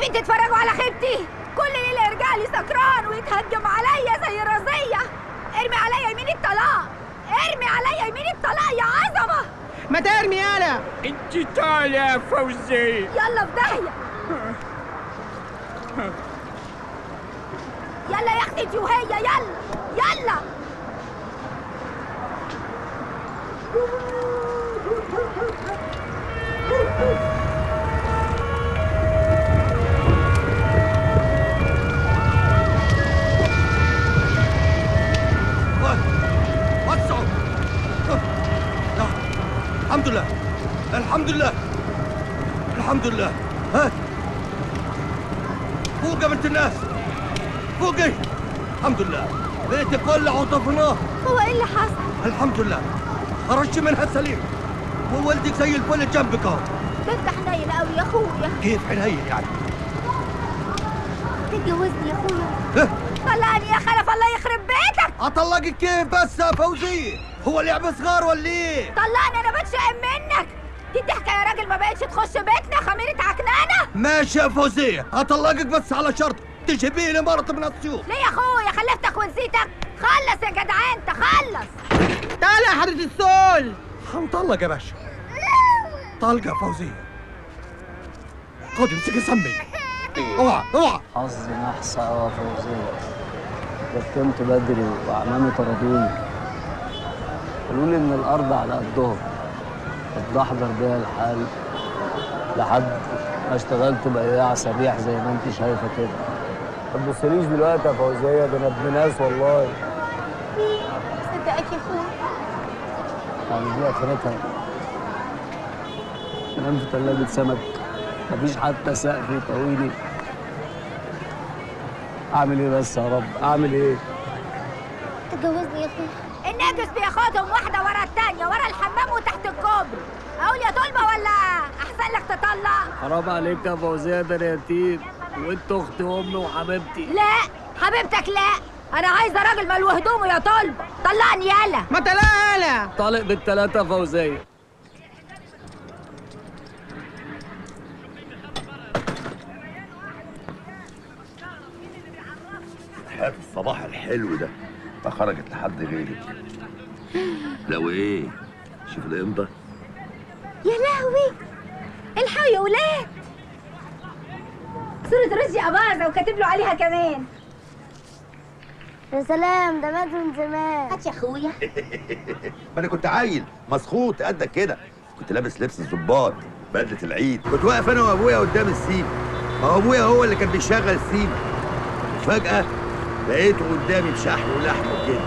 حابين تتفرجوا على خيبتي؟ كل ليله يرجع لي سكران ويتهجم عليا زي الرزيه. ارمي عليا يمين الطلاق، ارمي عليا يمين الطلاق يا عظمه. ما ترمي يالا. انت طالع يا فوزية. يلا في داهيه. يلا يا اختي انت وهي، يلا يلا. وسعوا. الحمد لله الحمد لله الحمد لله. ها فوق يا بنت الناس، فوقي. الحمد لله بيتك ولع وطفناه. هو ايه اللي حصل؟ الحمد لله خرجت منها سليم وولدك زي الفل جنبك اهو. ده انت حنين قوي يا اخويا. كيف حنين يعني؟ تتجوزني يا اخويا؟ اه؟ طلعني يا خلف، الله يخرب بيتك. اطلقك كيف بس يا فوزية؟ هو لعب صغار ولا ايه؟ طلعني انا بتشائم منك. دي ضحكه يا راجل، ما بقتش تخش بيتنا خميره عكنانه. ماشي يا فوزية، اطلقك بس على شرط تجيبي لي مرة من السيوف. ليه يا اخويا؟ خلفتك ونسيتك؟ خلص يا جدعان تخلص. تعالى يا حضرة السول. هنطلق يا باشا. طلقة يا فوزية. خد امسكي سمي. اوعى اوعى. حظي نحس يا فوزية. دكنت بدري وعمامي طردوني، قالوا لي ان الارض على قدهم، كنت بحضر بيها الحال لحد ما اشتغلت بياع سريح زي ما انت شايفه كده. ما تبصليش دلوقتي يا فوزية، ده انا ابن ناس والله. صدقك يا اخويا. يعني دي اخرتها. انام في تلاجة سمك، مفيش حتى سقف يطويني. اعمل ايه بس يا رب؟ اعمل ايه؟ تجوزني يا اخويا. الناجس بياخدهم واحده ورا التانيه، ورا الحمام وتحت الكوبري. اقول يا طلبه ولا احسن لك تطلق؟ حرام عليك يا فوزية، ده انا يتيم وانت اختي وامي وحبيبتي. لا حبيبتك لا، انا عايزه راجل ملو هدومه يا طلبه. طلقني يالا. ما تعالى. طالق بالتلاتة يا فوزية. حياة الصباح الحلو ده ما خرجت لحد غيرك. لو ايه شوف الامضة. يا لهوي، الحقوا يا ولاد، صورة رشدي أباظة وكاتب له عليها كمان. يا سلام، ده مات من زمان. هات يا اخويا. ما انا كنت عيل مسخوط قدك كده، كنت لابس لبس الظباط بدلة العيد، كنت واقف انا وابويا قدام السيما. ما هو ابويا هو اللي كان بيشغل السيما. وفجأة لقيته قدامي بشحم ولحم وكده.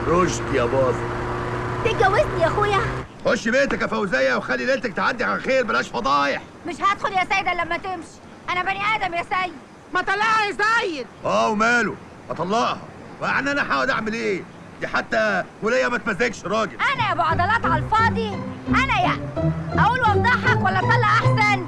رشدي يا باظة. تتجوزني يا اخويا؟ خش بيتك يا فوزية وخلي ليلتك تعدي على خير، بلاش فضايح. مش هدخل يا سيدة لما تمشي، أنا بني آدم يا سيد. ما طلعها يا سيد. وماله؟ اطلقها. يعني انا هقعد اعمل ايه؟ دي حتى وليا ما تمزجش راجل. أنا يا أبو عضلات على الفاضي؟ أنا يا أقول وأفضحك ولا أطلع أحسن؟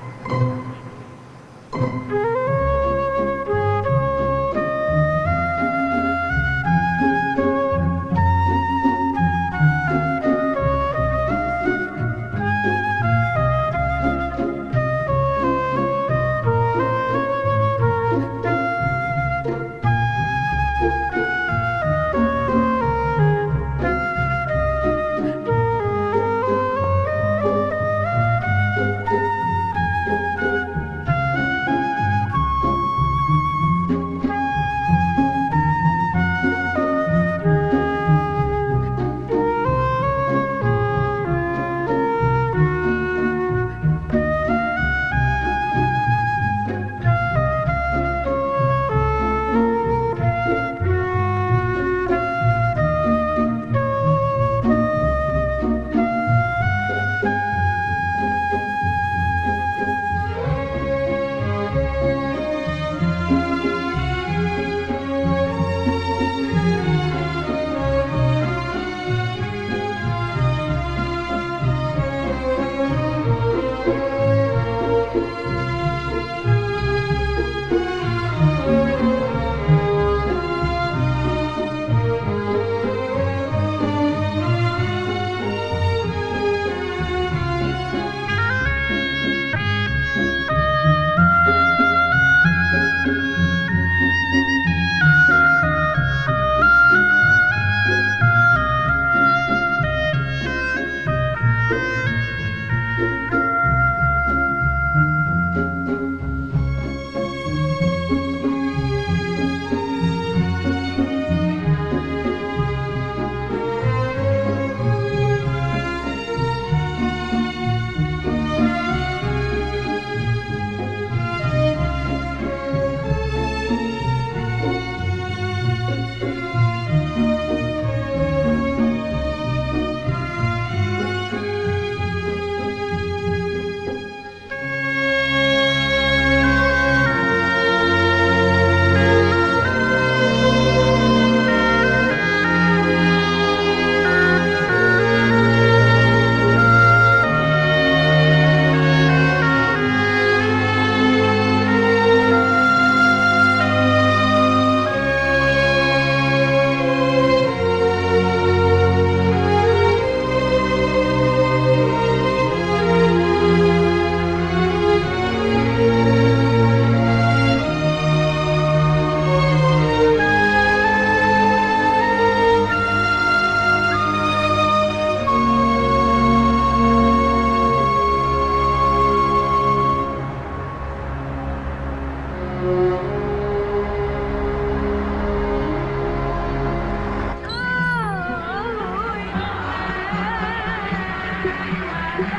حلوة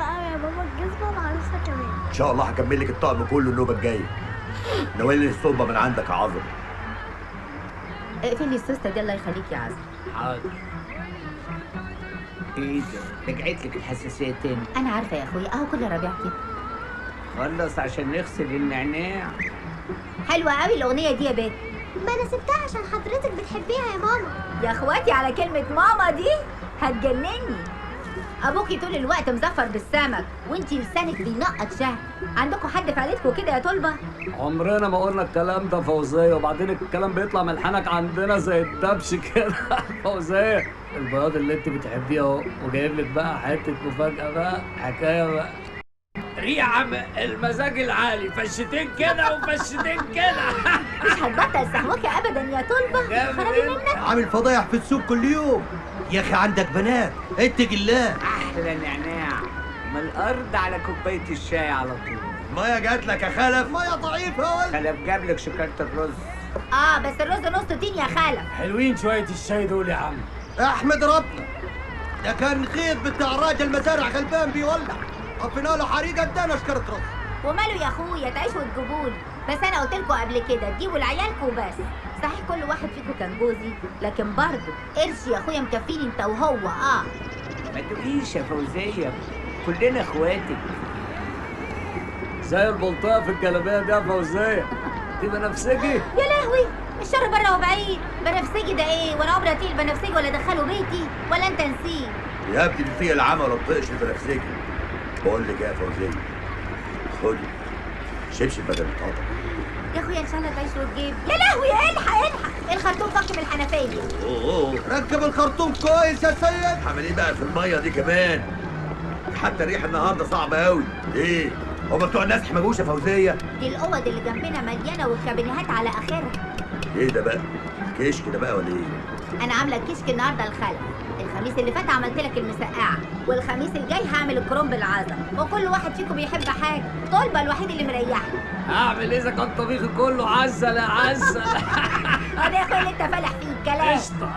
قوي يا بابا الجزمة والعروسة كمان. ان شاء الله هكمل لك الطقم كله النوبه الجايه. ناولني الصلبه من عندك يا عظم. اقفلي السوسته دي الله يخليك يا عزم. حاضر. ايه ده؟ رجعت لك الحساسيه تاني. انا عارفه يا اخويا اهو كل ربيع كده. خلص عشان نغسل النعناع. حلوه قوي الاغنيه دي يا بنت. ما أنا سبتها عشان حضرتك بتحبيها يا ماما. يا اخواتي على كلمه ماما دي هتجنني. ابوكي طول الوقت مزفر بالسمك وانتي لسانك بينقط شهد. عندكم حد في عيلتكم كده يا طلبه؟ عمرنا ما قلنا الكلام ده فوزية، وبعدين الكلام بيطلع من لحنك عندنا زي الدبش كده. فوزية البياض اللي انت بتحبيه اهو، وجايب لك بقى حتة مفاجأة بقى، حكاية بقى. ريعة المزاج العالي، فشتين كده وفشتين كده. مش هتبطل سهوكي ابدا يا طلبه. جامد خربي انت. منك. عامل فضايح في السوق كل يوم. يا اخي عندك بنات اتق الله. احلى نعناع من الارض على كوبايه الشاي على طول. ميه جات لك يا خلف. ميه ضعيفه يا ولد. خلف جاب لك شكاره الرز. بس الرز نص طين يا خالة. حلوين شوية الشاي دول يا عم. احمد ربنا، ده كان خيط بتاع راجل مزارع غلبان بيولع، طفينا له حريقه ادانا شكاره رز. وماله يا اخويا تعيشوا وتجيبولي. بس انا قلت لكم قبل كده تجيبوا لعيالكم وبس. صحيح كل واحد فيكم كان جوزي، لكن برضه قرش يا اخويا مكفيني انت وهو. ما تقوليش يا فوزيه، كلنا اخواتك. زي البلطاء في الجلابية دي يا فوزية. دي بنفسجي. يا لهوي الشر بره وبعيد. بنفسجي ده ايه؟ وانا عمري اطيق البنفسجي ولا ادخله بيتي ولا انت نسيه؟ يا ابني دي فيها العمى ولا تطقش البنفسجي. بقول لك يا فوزيه، خدي شبشب بدل القطع. يا اخويا ان شاء الله تعيش وتجيب. يا لهوي الحق الحق الخرطوم فك من الحنفيه. اوه ركب الخرطوم كويس يا سيد. عمل ايه بقى في الميه دي كمان؟ حتى الريح النهارده صعبه قوي. ايه هما بتوع الناس ما جوش يا فوزيه؟ دي الاوض اللي جنبنا مليانه والكابينيهات على اخرها. ايه ده بقى؟ كشك ده بقى ولا ايه؟ انا عامله الكشك النهارده الخلق. الخميس اللي فات عملت لك المسقعه، والخميس الجاي هعمل الكرنب بالعزم، وكل واحد فيكم بيحب حاجه. طلبه الوحيد اللي مريحني. اعمل اذا كان طبيخي كله عسل يا عسل. هذا يا اخويا اللي انت فالح فيه الكلام. قشطة.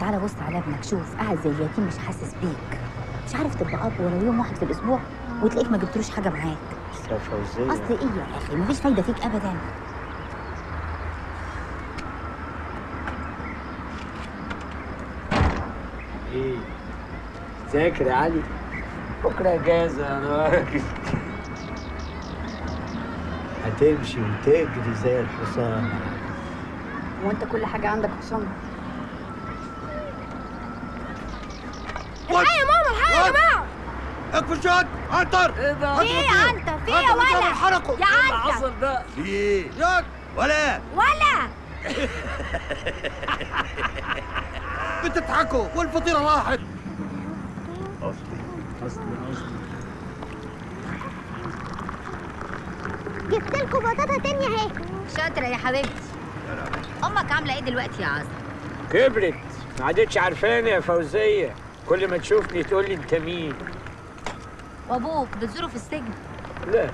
تعالى بص على ابنك، شوف قاعد زي اليتيم مش حاسس بيك. مش عارف تبقى اب ولو يوم واحد في الاسبوع وتلاقيك ما جبتلوش حاجه معاك. يا فوزيه اصل ايه يا اخي؟ مفيش فايده فيك ابدا. ايه؟ ذاكر يا علي، بكره اجازه يا راجل. هتمشي وتجري زي الحصان. وانت كل حاجه عندك حصان. الحقيقة يا ماما الحقيقة يا جماعة. اكفي شاد عنتر. ايه ده؟ في ايه يا عنتر؟ في ايه يا ولا؟ يا اللي عنتر حصل ده؟ في ايه؟ شاد ولا ولا بتضحكوا والفطيره راحت. جبت لكم بطاطا تانية اهي. شاطره يا حبيبتي. امك عامله ايه دلوقتي يا عاصم؟ كبرت، ما عادتش عارفاني يا فوزيه، كل ما تشوفني تقول لي انت مين. وابوك بتزوره في السجن؟ لا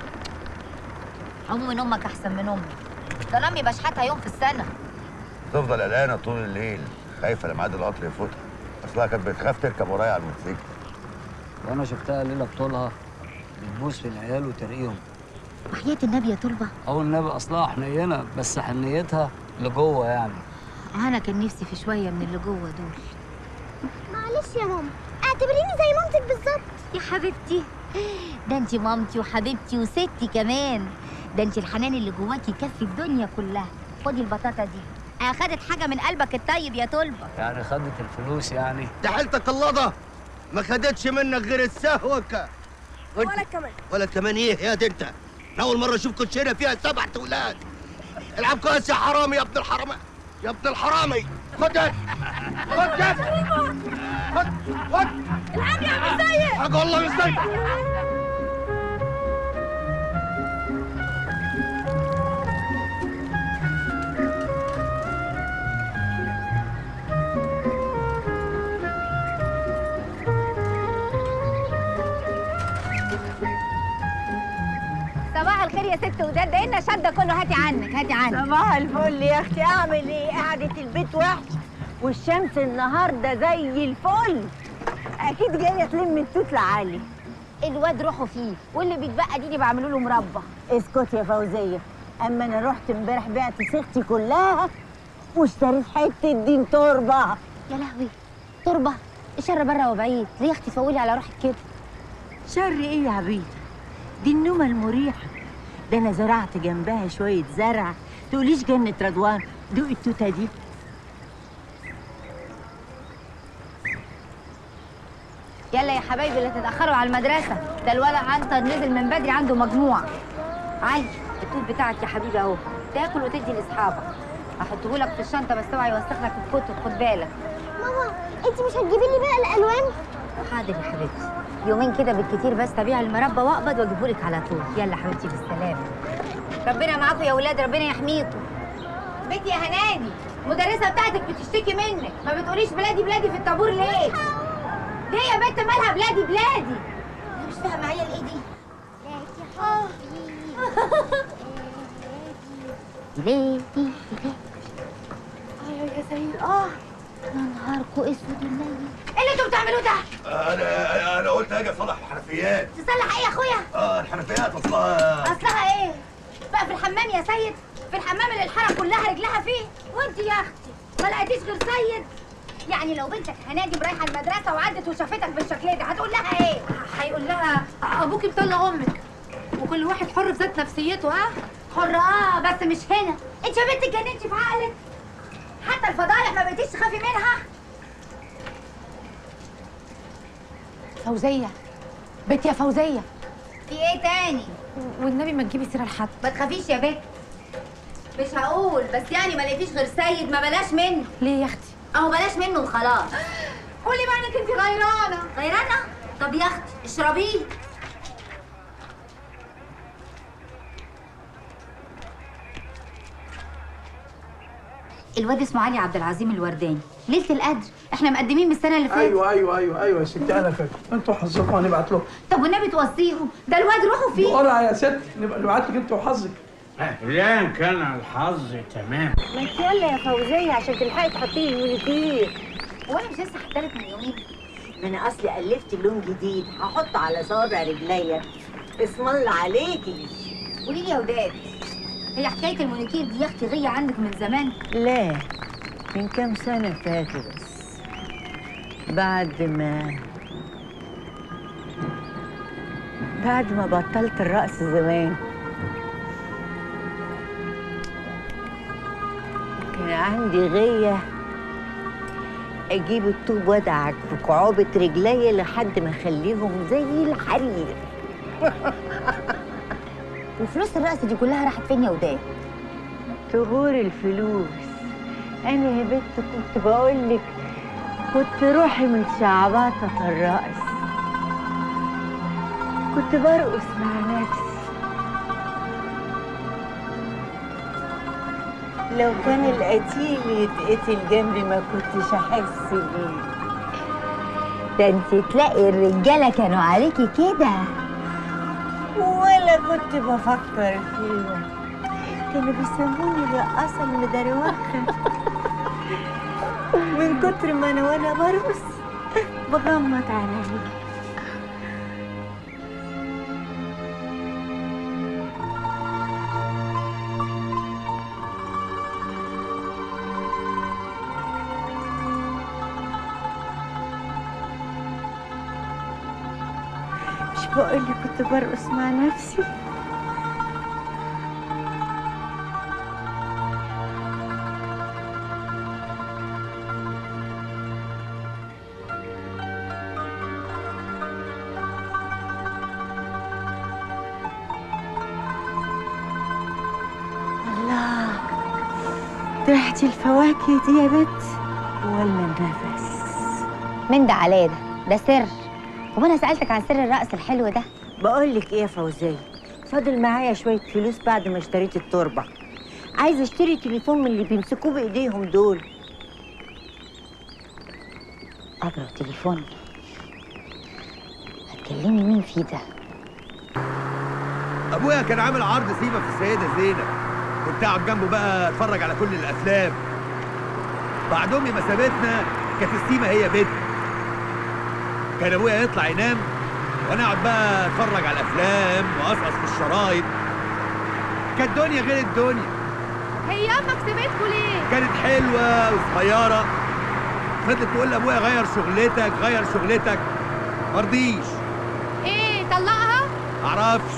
عموما امك احسن من امي. ده امي بشحتها يوم في السنه. تفضل قلقانه طول الليل، خايفه لميعاد القطر يفوتها. اصلها كانت بتخاف تركب ورايا على الموتوسيكل. وانا شفتها ليلة بطولها بتبوس في العيال وترقيهم. وحياه النبي يا طلبه. او النبي اصلها حنينة، بس حنيتها لجوه يعني. انا كان نفسي في شويه من اللي جوه دول. معلش يا ماما، اعتبريني زي مامتك بالظبط. يا حبيبتي، ده انتي مامتي وحبيبتي وستي كمان. ده انتي الحنان اللي جواكي يكفي الدنيا كلها. خدي البطاطا دي. اخدت حاجه من قلبك الطيب يا طلبه. يعني خدت الفلوس يعني. ده حيلتك اللضه ما خدتش منك غير السهوكه. ولا كمان. ولا كمان ايه يا دي انت؟ أنا اول مره اشوف كوتشينه فيها 7 اولاد. العب كويس يا حرامي يا ابن الحرامي يا ابن الحرامي. خد ده خد ده خد خد. العب يا عم سيد. حاجه والله مش زيك. الفل يا ست وداد، ده إنا شدة كله. هاتي عنك هاتي عنك. صباح الفل يا اختي. اعمل ايه؟ قعدة البيت وحش والشمس النهارده زي الفل. اكيد جايه تلم التوت لعلي. الواد روحه فيه، واللي بيتبقى دي بعمله له مربى. اسكت يا فوزيه. اما انا رحت امبارح بعت صيغتي كلها واشتريت حته دين تربه. يا لهوي، تربة؟ الشر بره وبعيد. ليه يا اختي تفولي على روحك كده؟ شر ايه يا عبيد؟ دي النومه المريحه. ده انا زرعت جنبها شويه زرع تقوليش جنه رضوان. دوقي التوته دي. يلا يا حبايبي اللي تتأخروا على المدرسة، ده الولد عنتر نزل من بدري عنده مجموع. علي التوت بتاعك يا حبيبي اهو، تاكل وتدي لاصحابك. هحطهولك في الشنطة بس اوعى يوسخ لك الكتب، خد بالك. ماما انت مش هتجيبي لي بقى الالوان؟ حاضر يا حبيبتي، يومين كده بالكتير بس تبيع المربى واقبض واجيبهولك على طول. يلا حبيبتي بالسلامة. ربنا معاكم يا ولاد، ربنا يحميكم. بنتي يا هنادي، المدرسة بتاعتك بتشتكي منك، ما بتقوليش بلادي بلادي في الطابور ليه؟ ليه يا بنت مالها بلادي بلادي؟ انا مش فاهمة معايا الايه دي؟ بلادي بلادي. ايوه يا سيد. يا نهاركوا اسود الليل. ايه اللي انتوا بتعملوه ده؟ انا قلت هاجي اصلح الحنفيات. تصلح ايه يا اخويا؟ الحنفيات اصلها ايه؟ بقى في الحمام يا سيد؟ في الحمام اللي الحاره كلها رجلها فيه؟ وانت يا اختي ما لقيتيش غير سيد؟ يعني لو بنتك هنادي رايحه المدرسه وعدت وشافتك بالشكل ده هتقول لها ايه؟ هيقول لها ابوكي مطلع امك، وكل واحد حر في ذات نفسيته. حر بس مش هنا. انت يا بنت اتجننتي في عقلك؟ حتى الفضايح ما بقيتيش تخافي منها؟ فوزية، بنت يا فوزية، في ايه تاني؟ والنبي ما تجيبي سيرة لحد. ما تخافيش يا بنت، مش هقول، بس يعني ما لقيتيش غير سيد ما بلاش منه. ليه يا اختي؟ اهو بلاش منه وخلاص. قولي بقى انك انت غيرانه. غيرانه؟ طب يا اختي اشربيه. الواد اسمه علي عبد العظيم الورداني، ليله القدر احنا مقدمين من السنه اللي فاتت. ايوه يا ستي انا فاكر. انتوا حظكم هنبعت لهم. طب والنبي توصيهم، ده الواد روحه فيه. قرع يا ست، نبقى نبعت لك انت وحظك. اهلا، كان الحظ تمام. ما انت يلا يا فوزيه عشان تلحقي تحطي لي المونيكير. هو انا مش لسه حطالك من يومين؟ ما انا اصلي الفت لون جديد هحطه على صابع رجليا. اسم الله عليكي. قولي لي يا وداد، هي حكايه المونيكير دي يا اختي غيه عندك من زمان؟ لا، من كام سنه فاتوا بس. بعد ما بطلت الرقص زمان كان عندي غيه اجيب الطوب وادعك في كعوبة رجلي لحد ما اخليهم زي الحرير. وفلوس الرقص دي كلها راحت فين يا وداد؟ تغور الفلوس. انا يا بنت كنت بقولك كنت روحي متشعبطه في الرقص. كنت برقص مع نفسي. لو كان القتيل يتقتل جنبي ما كنتش احس بيه. ده انت تلاقي الرجاله كانوا عليكي كده. ولا كنت بفكر فيهم، كانوا بيسموني الرقاصه المدروخه. من كتر ما انا وانا برقص بغمض عيني. مش بقول لي كنت برقص مع نفسي؟ الله، ريحة الفواكه دي يا بت ولا النفس؟ من ده على ده سر. هو انا سالتك عن سر الرقص الحلو ده؟ بقول لك ايه يا فوزيه، فاضل معايا شويه فلوس بعد ما اشتريت التربه. عايزه اشتري تليفون من اللي بيمسكوه بايديهم دول. اجرى تليفون؟ هتكلمي مين فيه ده؟ ابويا كان عامل عرض سيما في السيده زينب، كنت اقعد جنبه بقى اتفرج على كل الافلام. بعد امي ما سابتنا كانت السيما هي بيتنا. كان ابويا يطلع ينام وانا اقعد بقى اتفرج على الافلام واقصقص في الشرايط. كانت الدنيا غير الدنيا. هي امك سابتكوا ليه؟ كانت حلوه وصغيره، فضلت تقول لابويا غير شغلتك غير شغلتك، مرضيش. ايه طلقها؟ معرفش،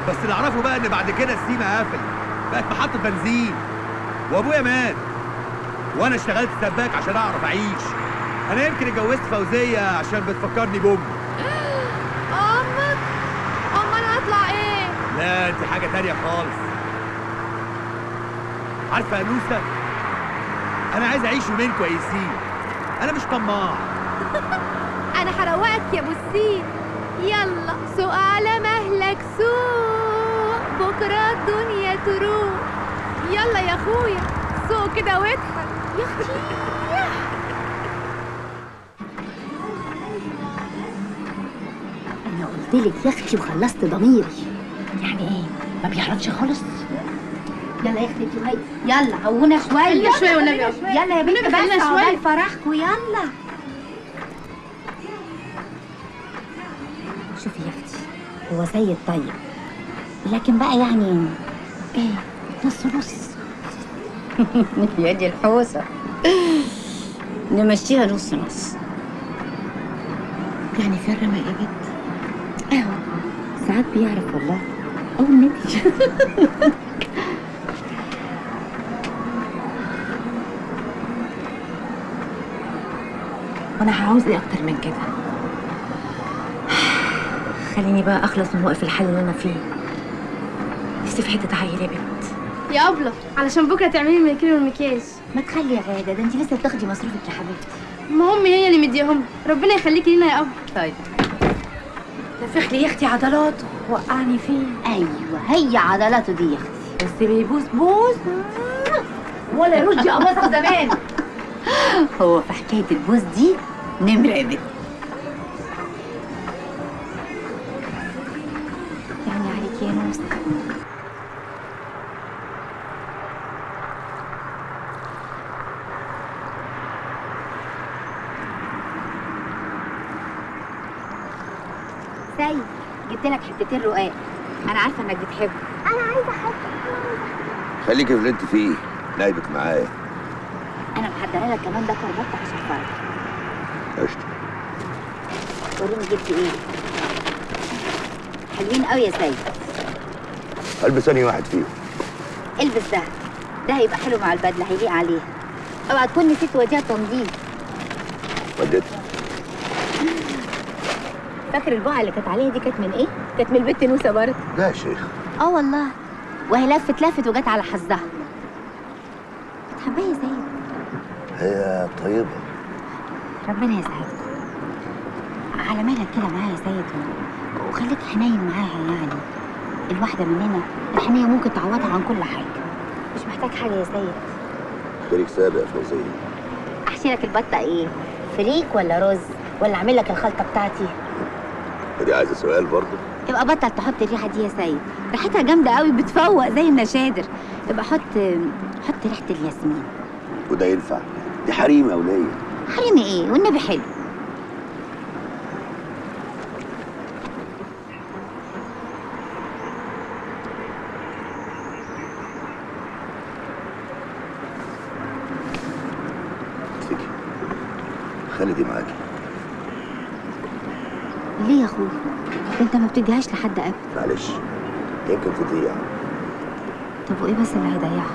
بس اللي اعرفه بقى ان بعد كده السيما قفلت، بقت محطه بنزين، وابويا مات وانا اشتغلت سباك عشان اعرف اعيش. انا يمكن اتجوزت فوزيه عشان بتفكرني بامي. امك؟ امال هطلع ايه؟ لا انت حاجه تانيه خالص. عارفه يا نوسه، انا عايز اعيش يومين كويسين، انا مش طماع. انا هروقك يا ابو السين. يلا سوق على مهلك سوق، بكره الدنيا تروق. يلا يا اخويا سوق كده واضحك يا اختي. انا قلت لك يا اختي وخلصت ضميري. يعني ايه؟ ما بيعرفش خالص؟ يلا يا اختي شويه، يلا هونا شويه. يلا شويه والنبي. يلا يا بنتي بس عقبال فرحكوا. يلا شوفي يا اختي، هو سيد طيب، لكن بقى يعني ايه، نص نص. يا دي الحوسه، نمشيها نص نص. يعني في الرمق يا بنت؟ اهو ساعات بيعرف والله. او النبي. وانا هعوز ايه اكتر من كده؟ خليني بقى اخلص من موقف الحل اللي انا فيه. نفسي في حته عيل يا بنت. يا ابله علشان بكره تعملي المانيكير والمكياج. ما تخلي يا غاده، ده انت لسه بتاخدي مصروفك يا حبيبتي. ما امي هي اللي مدياهم. ربنا يخليكي لينا يا ابله. طيب نفخ لي يا اختي عضلاته وقعني فيه. ايوه هي عضلاته دي يا اختي، بس بيبوس بوس ولا يرد قماصه زمان. هو في حكايه البوس دي نمره يا بنت. يعني عليك يا نوسه. سيد جبت لك حتتين رقاق، انا عارفه انك بتحبه. انا عايزه حته. خليكي في اللي انت فيه، نايبك معايا. انا محضره لك كمان ده كربات عشان فرق. قشطه. وريني جبت ايه. حلوين قوي يا سيد. البس انهي واحد فيهم؟ البس ده، ده هيبقى حلو مع البدله، هيليق عليها. اوعى تكون نسيت وديها تنظيف. وديتها. فاكر البقعه اللي كانت عليها دي كانت من ايه؟ كانت من البت نوسه برضه. لا يا شيخ. اه والله، وهي لفت وجت على حظها. بتحبها يا سيد؟ هي طيبه. ربنا يسعدك. على مالك كده معايا يا سيد، وخليك حنين معاها. يعني الواحده مننا الحنيه ممكن تعوضها عن كل حاجه. مش محتاج حاجه يا سيد. خيرك سابق يا فوزيه. احشي لك البطه ايه؟ فريك ولا رز ولا اعمل لك الخلطه بتاعتي؟ ودي عايزه سؤال برضه؟ يبقى بطل تحط الريحه دي يا سيد، ريحتها جامده قوي بتفوق زي النشادر. يبقى حط ريحه الياسمين. وده ينفع؟ دي حريم يا وليه. حريمي ايه والنبي حلو. فيكي خالدي معاكي. ليه يا اخويا؟ انت ما بتديهاش لحد ابدا. معلش يمكن تضيع. طب وايه بس اللي هيضيعها؟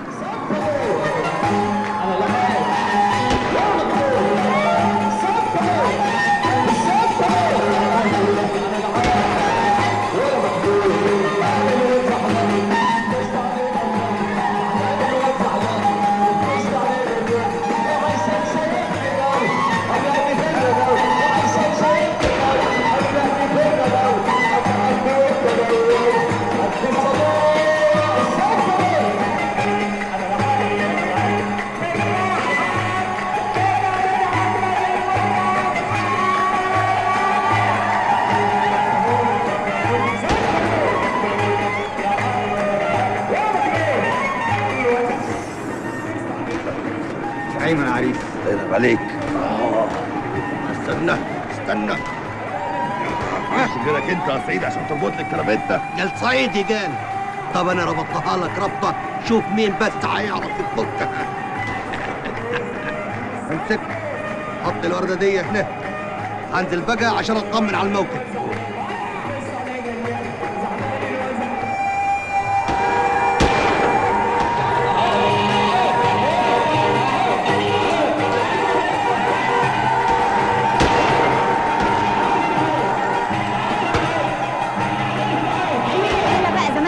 عيب عليك. استنى استنى. مش غيرك انت يا سعيد عشان تربط لي الكرافته. قال صعيدي قال. طب انا ربطتها لك ربطه، شوف مين بس هيعرف يفكها. امسك، حط الورده دي هنا. هنزل بقى عشان اطمن على الموقف.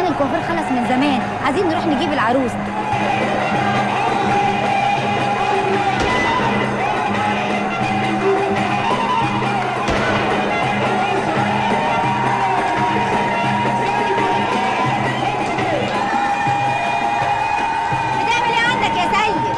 الكوافير خلص من زمان، عايزين نروح نجيب العروس. بتعمل ايه عندك يا سيد؟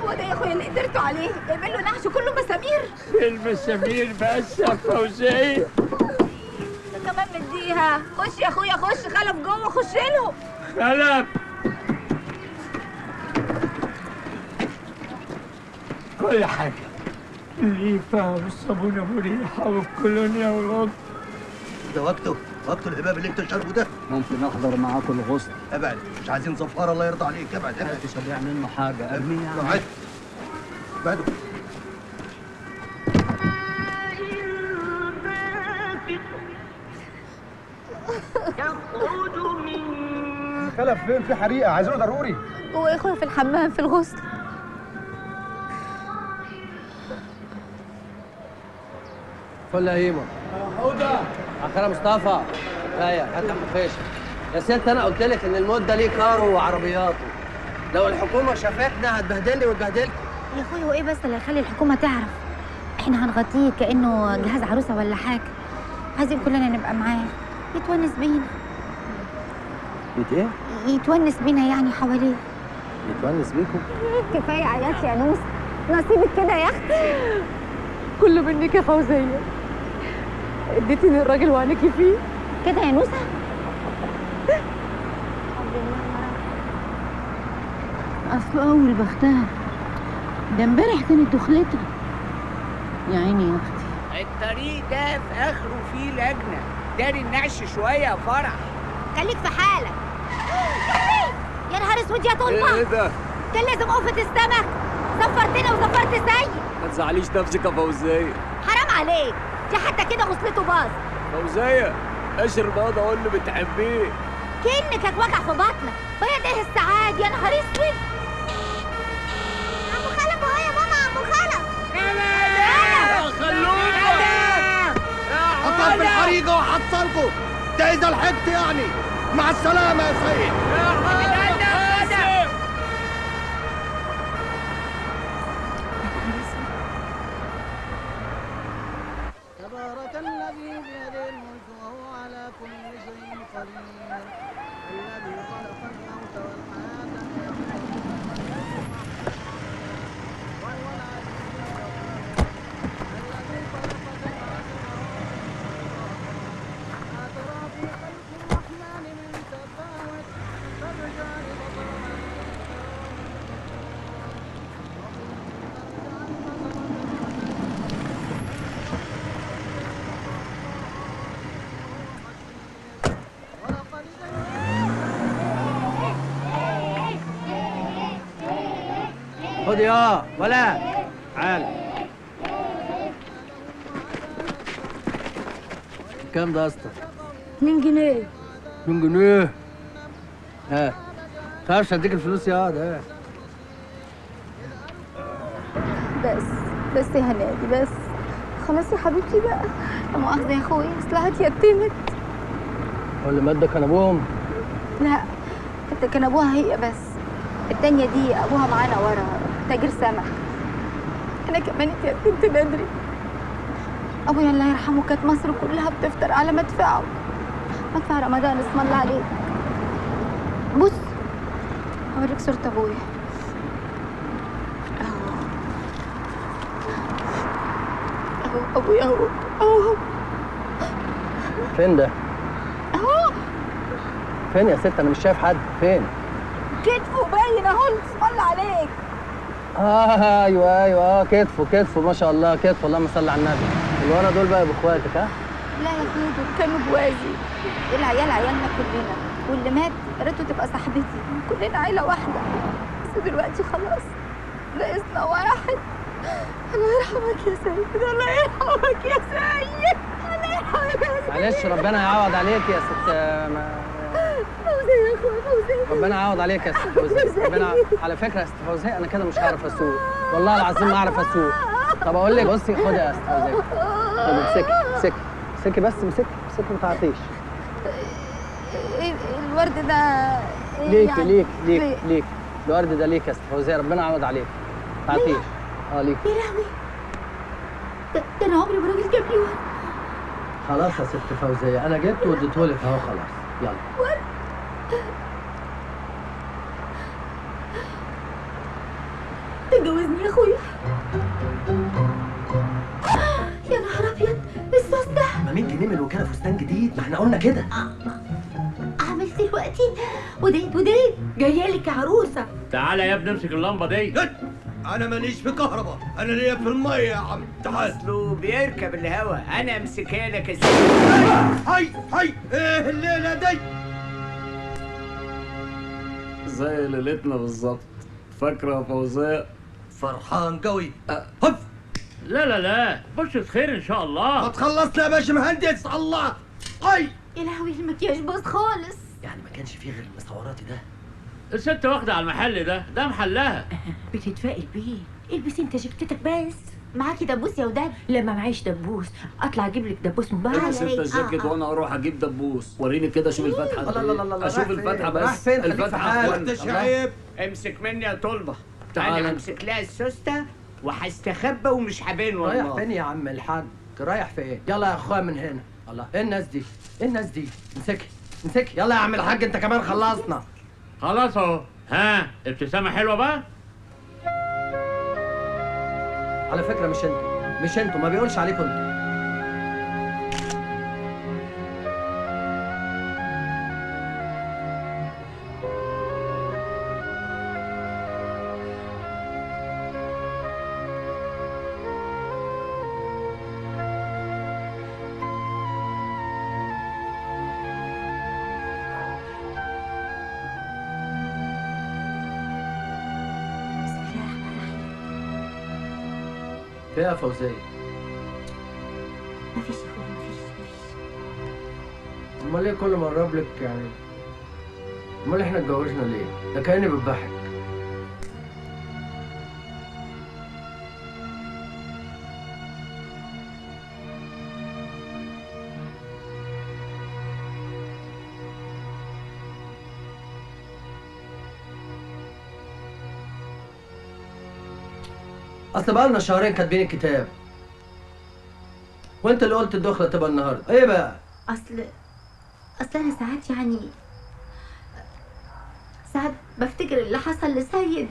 هو ده يا اخويا اللي قدرتوا عليه؟ جايبين له نحش كله مسامير. المسامير بس يا فوزية. كمان مديها. خش يا اخويا خش، خلف جوه، خش له. خلف كل حاجة، الليفة والصابونة مريحة والكولونيا والقط. ده وقته الهباب اللي انت شاربه ده. ممكن احضر معاكم الغسل؟ ابعد، مش عايزين صفاره الله يرضى عليك. ابعد ابعد. مش هبيع منه حاجة، ارميه يعني. ابعد ابعدوا. خلف فين؟ في حريقه عايزينه ضروري. هو يا اخويا في الحمام في الغسل. فل يا هيما. هدى. اخيرا مصطفى. ايوه هات عم فيش. يا ست انا قلت لك ان المود ده ليه كارو وعربياته. لو الحكومه شافتنا هتبهدلني وتبهدلكم. يا اخويا هو ايه بس اللي هيخلي الحكومه تعرف؟ احنا هنغطيه كانه جهاز عروسه ولا حاجه. عايزين كلنا نبقى معاه، يتونس بينا. ايه؟ يتونس بينا يعني حواليه. يتونس بيكم؟ كفايه عياط يا نوس، نصيبك كده يا اختي. كله منك يا فوزيه. اديتيني الراجل وعنكي فيه كده يا نوسه. اصل اول بختها ده امبارح كانت دخلتها. يا عيني يا اختي. الطريق ده في اخره فيه لجنه، داري النعش شويه يا فرح. خليك في حالك. يا نهار اسود يا طلبه. ايه ده؟ كان لازم قفة السمك. زفرتنا وزفرت سيد. ما تزعليش نفسك يا فوزيه. حرام عليك، دي حتى كده غسلته باظ. فوزيه اشرب هذا اقول له بتحبيه. كأنك هتوجع في بطنك، وهي ده السعاد. يا نهار اسود. عمو خلف اهو يا ماما. عمو خلف. حطها في الحريقه وحصلكوا. ده اذا لحقت يعني. مع السلامه يا سيد. تبارك الذي بيده الملك وهو على كل شيء قدير. الذي خلق الموت والحياة ليبلوكم وهو العزيز الغفور. الذي خلق سبع سماوات ما ترى في خلق الرحمن من تفاوت فارجع لبصر خد يا ولا تعال. كام ده يا اسطى؟ 2 جنيه. 2 جنيه. ها تعرفش اديك الفلوس يا ده. بس يا هنادي بس. خلاص يا حبيبتي بقى. لا مؤاخذة يا اخويا، اصلها اتيتمت. واللي مات ده كان ابوهم؟ لا، ده كان ابوها هي بس. التانية دي ابوها معانا ورا تاجر سمك. انا كمان اتيتمت بدري. ابويا الله يرحمه كانت مصر كلها بتفطر على مدفعه. مدفع رمضان اسم الله عليك. بص هوريك صورة ابويا. اهو ابويا اهو. فين ده؟ اهو. فين يا ست؟ انا مش شايف حد. فين؟ كتفه باين اهو اسم الله عليك. ايوه كتفه ما شاء الله، كتفه اللهم صل على النبي. الولد دول بقى باخواتك ها؟ لا يا اخويا دول كانوا جوازي. العيال عيالنا كلنا، واللي مات يا ريته تبقى صاحبتي. كلنا عيله واحده، بس دلوقتي خلاص ناقصنا واحد. الله يرحمك يا سيد، الله يرحمك يا سيد، الله يرحمك يا سيد. معلش ربنا يعوض عليك يا ست فوزية يا اخويا، فوزية. ربنا يعوض عليك يا ست فوزية. ربنا على فكره يا ست فوزية انا كده مش هعرف اسوق، والله العظيم ما اعرف اسوق. طب اقول لك بصي خدي يا ست فوزية. طب امسكي بس، امسكي ما تعطيش. الورد ده ليك الورد ده ليك يا ست فوزية، ربنا يعوض عليك. ما تعطيش. ليك. يا لهوي، ده انا عمري ما راجل جاب لي ورد. خلاص يا ست فوزية انا جبت واديتهولك اهو خلاص. يلا. ورد. تجوزني يا اخويا. يا نهار ابيض، الصوص ده ما 100 جنيه من الوكاله فستان جديد، ما احنا قلنا كده. عملت دلوقتي وديت جايه لك يا عروسه. تعالى يا ابني امسك اللمبه دي. انا ماليش في كهرباء، انا ليا في الميه يا عم. تعال. اصله بيركب الهوا، انا امسكها لك يا هاي ايه الليله دي؟ زي ليلتنا بالظبط، فاكره يا فوزية؟ فرحان قوي. لا بشرة خير ان شاء الله. ما تخلصنا يا باشا مهندس. الله. يا لهوي المكياج باظ خالص. يعني ما كانش فيه غير المصوراتي ده؟ الست واخده على المحل ده محلها. بتتفائل بيه؟ البسي انت جبتتك بس. معاكي دبوس يا وداد؟ لا ما معيش دبوس، اطلع اجيب لك دبوس من بره. البس انت الجاكيت وانا اروح اجيب دبوس. وريني كده اشوف الفتحه. الله اشوف الفتحه بس. راح فين؟ الفتحه. انت شايب. امسك مني يا طلبه. تعال. انا همسك لها السوسته وهستخبى ومش هبان والله. رايح فين يا عم الحاج؟ رايح فين؟ يلا يا اخويا من هنا. الله، ايه الناس دي؟ امسكي يلا يا عم الحاج، انت كمان خلصنا. خلاص اهو. ها ابتسامه حلوه بقى. على فكره مش انتوا ما بيقولش عليكم انتوا. فيها فوزية؟ مفيش يا اخويا، مفيش. امال ليه كل ما اقرب لك يعني؟ امال احنا اتجوزنا ليه؟ ده كأني بتضحك. اصل بقالنا شهرين كاتبين الكتاب، وانت اللي قلت الدخله تبقى النهارده. ايه بقى؟ اصل انا ساعات بفتكر اللي حصل لسيد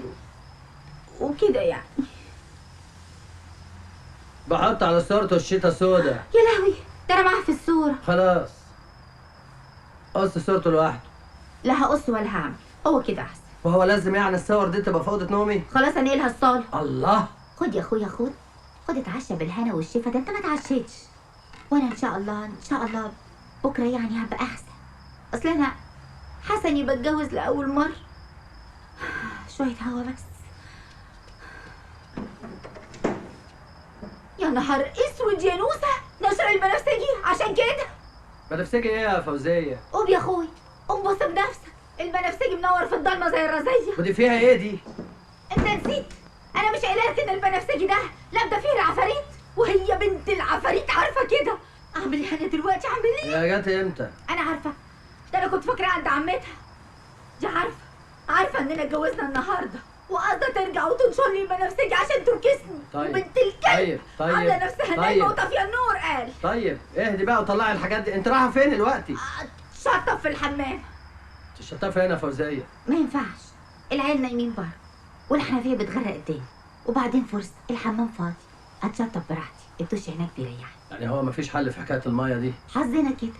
وكده يعني. بحط على صورته الشيطه سودا. يا لهوي، ده انا معاه في الصوره. خلاص قص صورته لوحده. لا هقص ولا هعمل، هو كده احسن. وهو لازم يعني الصور دي تبقى في اوضه نومي؟ خلاص انقلها الصاله. الله. خد يا اخويا، خد اتعشى بالهنا والشفا. ده انت ما اتعشيتش. وانا ان شاء الله بكره يعني هبقى احسن. اصل انا حسن يبقى اتجوز لاول مره. شويه هوا بس. يا نهار اسود يا نوسه، نشر البنفسجي عشان كده. بنفسجي ايه يا فوزيه؟ قوم يا اخوي، قوم بص بنفسك. البنفسجي منور في الضلمه زي الرزيه. ودي فيها ايه دي؟ انت نسيت؟ انا مش قايله لك ان البنفسجي ده لابده فيه العفاريت، وهي بنت العفاريت عارفه كده. اعمل ايه انا دلوقتي؟ اعمل ايه؟ هي جت امتى؟ انا عارفه، كنت فاكره عند عمتها. دي عارفه اننا اتجوزنا النهارده وقصدها ترجع وتنشر لي البنفسجي عشان تركسني. طيب وبنت الكلب طيب عامله نفسها نايمه وطافيه النور. قال طيب اهدي بقى وطلعي الحاجات دي. انت رايحه فين دلوقتي؟ شطف في الحمام. الشطافه هنا فوزيه. ما ينفعش، العيال نايمين بره والحنفيه بتغرق الدنيا، وبعدين فرصه الحمام فاضي، اتشطف براحتي، الدش هناك بيريحني. يعني هو مفيش حل في حكايه الميه دي؟ حظنا كده،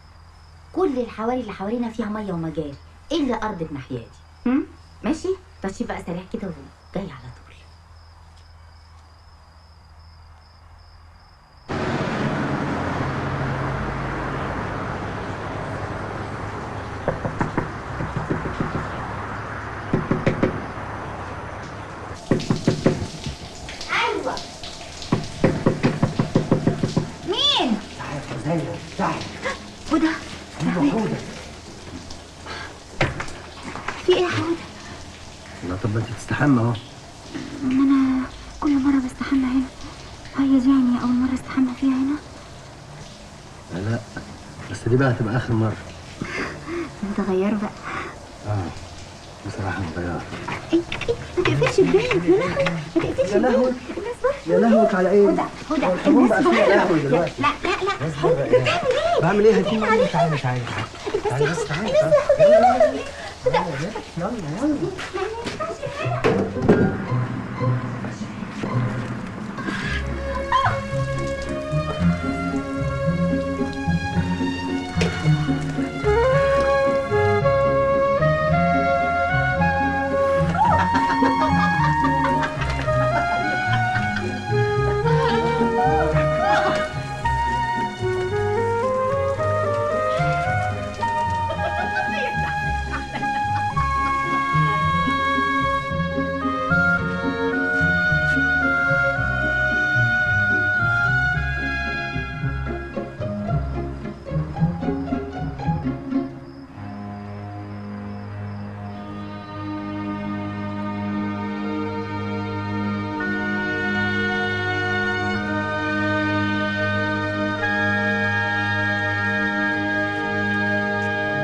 كل الحواري اللي حوالينا فيها ميه ومجاري الا ارض الناحيه دي. ماشي؟ تشطيف بقى سريع كده وجاي على طول. ايوه مين؟ تعالي يا فوزية تعالي. هدى ايوه حودة. في ايه يا حودة؟ لا طب ما انت تستحمى اهو. ان انا كل مره بستحمى هنا، هي دي يعني اول مره استحمى فيها هنا. لا بس دي بقى هتبقى اخر مره. انت غير بقى. بصراحه مغير. ما تقفلش الباب يا لهوي، ما تقفلش يا لهوي. الناس بره. يا لهوك على ايه؟ هدى الحمام بقى فيه يا لهوي دلوقتي. لا حودة بتعمل ايه؟ بعمل ايه؟ هتيجي تعالي تعالي تعالي بس تعالي يلا يلا.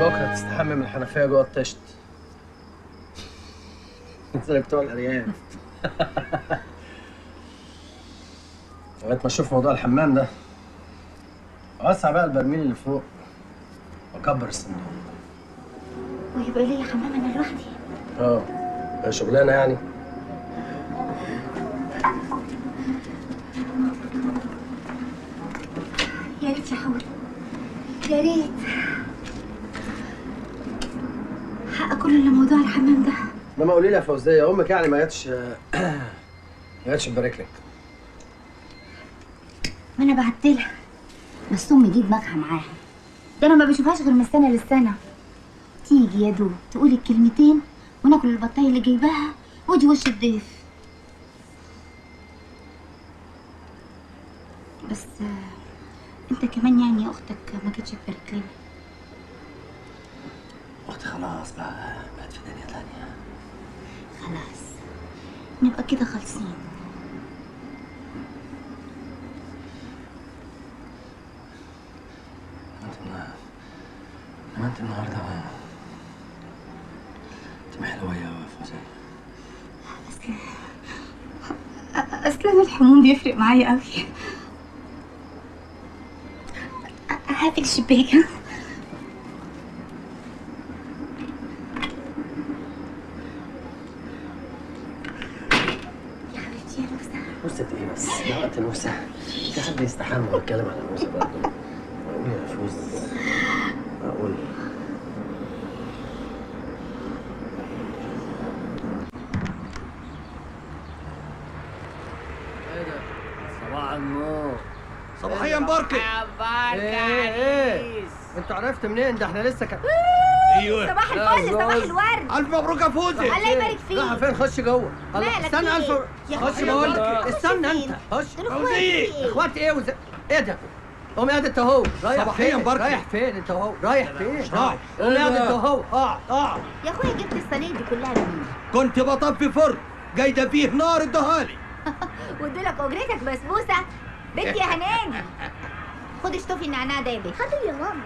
بكره تستحمى من الحنفيه جوه الطشت زي بتوع الارياف. لغايه ما اشوف موضوع الحمام ده، اوسع بقى البرميل اللي فوق واكبر الصندوق. ويبقى ليا حمام انا لوحدي. هي شغلانه يعني. يا ريت يا حودة، يا ريت. حق كل اللي موضوع الحمام ده. انما قولي لي يا فوزيه، امك يعني ما جاتش تبارك لك؟ ما انا بعتلها، بس امي دي دماغها معاها، ده انا ما بشوفهاش غير من السنه للسنه. تيجي يا دوب تقولي الكلمتين وناكل البطايه اللي جايباها ودي وش الضيف. بس انت كمان يعني يا اختك ما جتش تبارك لنا. اختي خلاص بقى بقت في دنيا تانية. خلاص نبقى كده خالصين. ما انت النهارده انت محلوة يا فوزية. اصل انا الحموم بيفرق معايا قوي. هات الشباك. يا حبيبتي يا نوسة. نوسة ايه بس؟ ده وقت نوسة. في حد يستحمى ويتكلم على نوسة برضه؟ معقول يا فوز؟ معقول؟ صباح النور. صباحيا مباركة. ايه انتوا عرفتوا منين؟ ده احنا لسه ايوه صباح الفل، صباح الورد. الف مبروك يا فوزي. الله يبارك فيك. رايحه فين؟ خش جوه. مالك استنى الف خش بقول لك. استنى انت خش. فوزي اخواتي ايه ايه ده؟ قوم يا انت اهو. رايح صباحيا فين؟ مباركة. رايح فين انت اهو؟ رايح فين؟ رايح. قوم يا انت اهو. اقعد. يا اخويا جبت الصينيه دي كلها لمين؟ كنت بطفي فرن جايده فيه نار ادهالي. وادولك اجرتك بسبوسه. بنتي يا هنادي، خدي اشطفي النعناع ده يا بيه. حاضر يا ماما.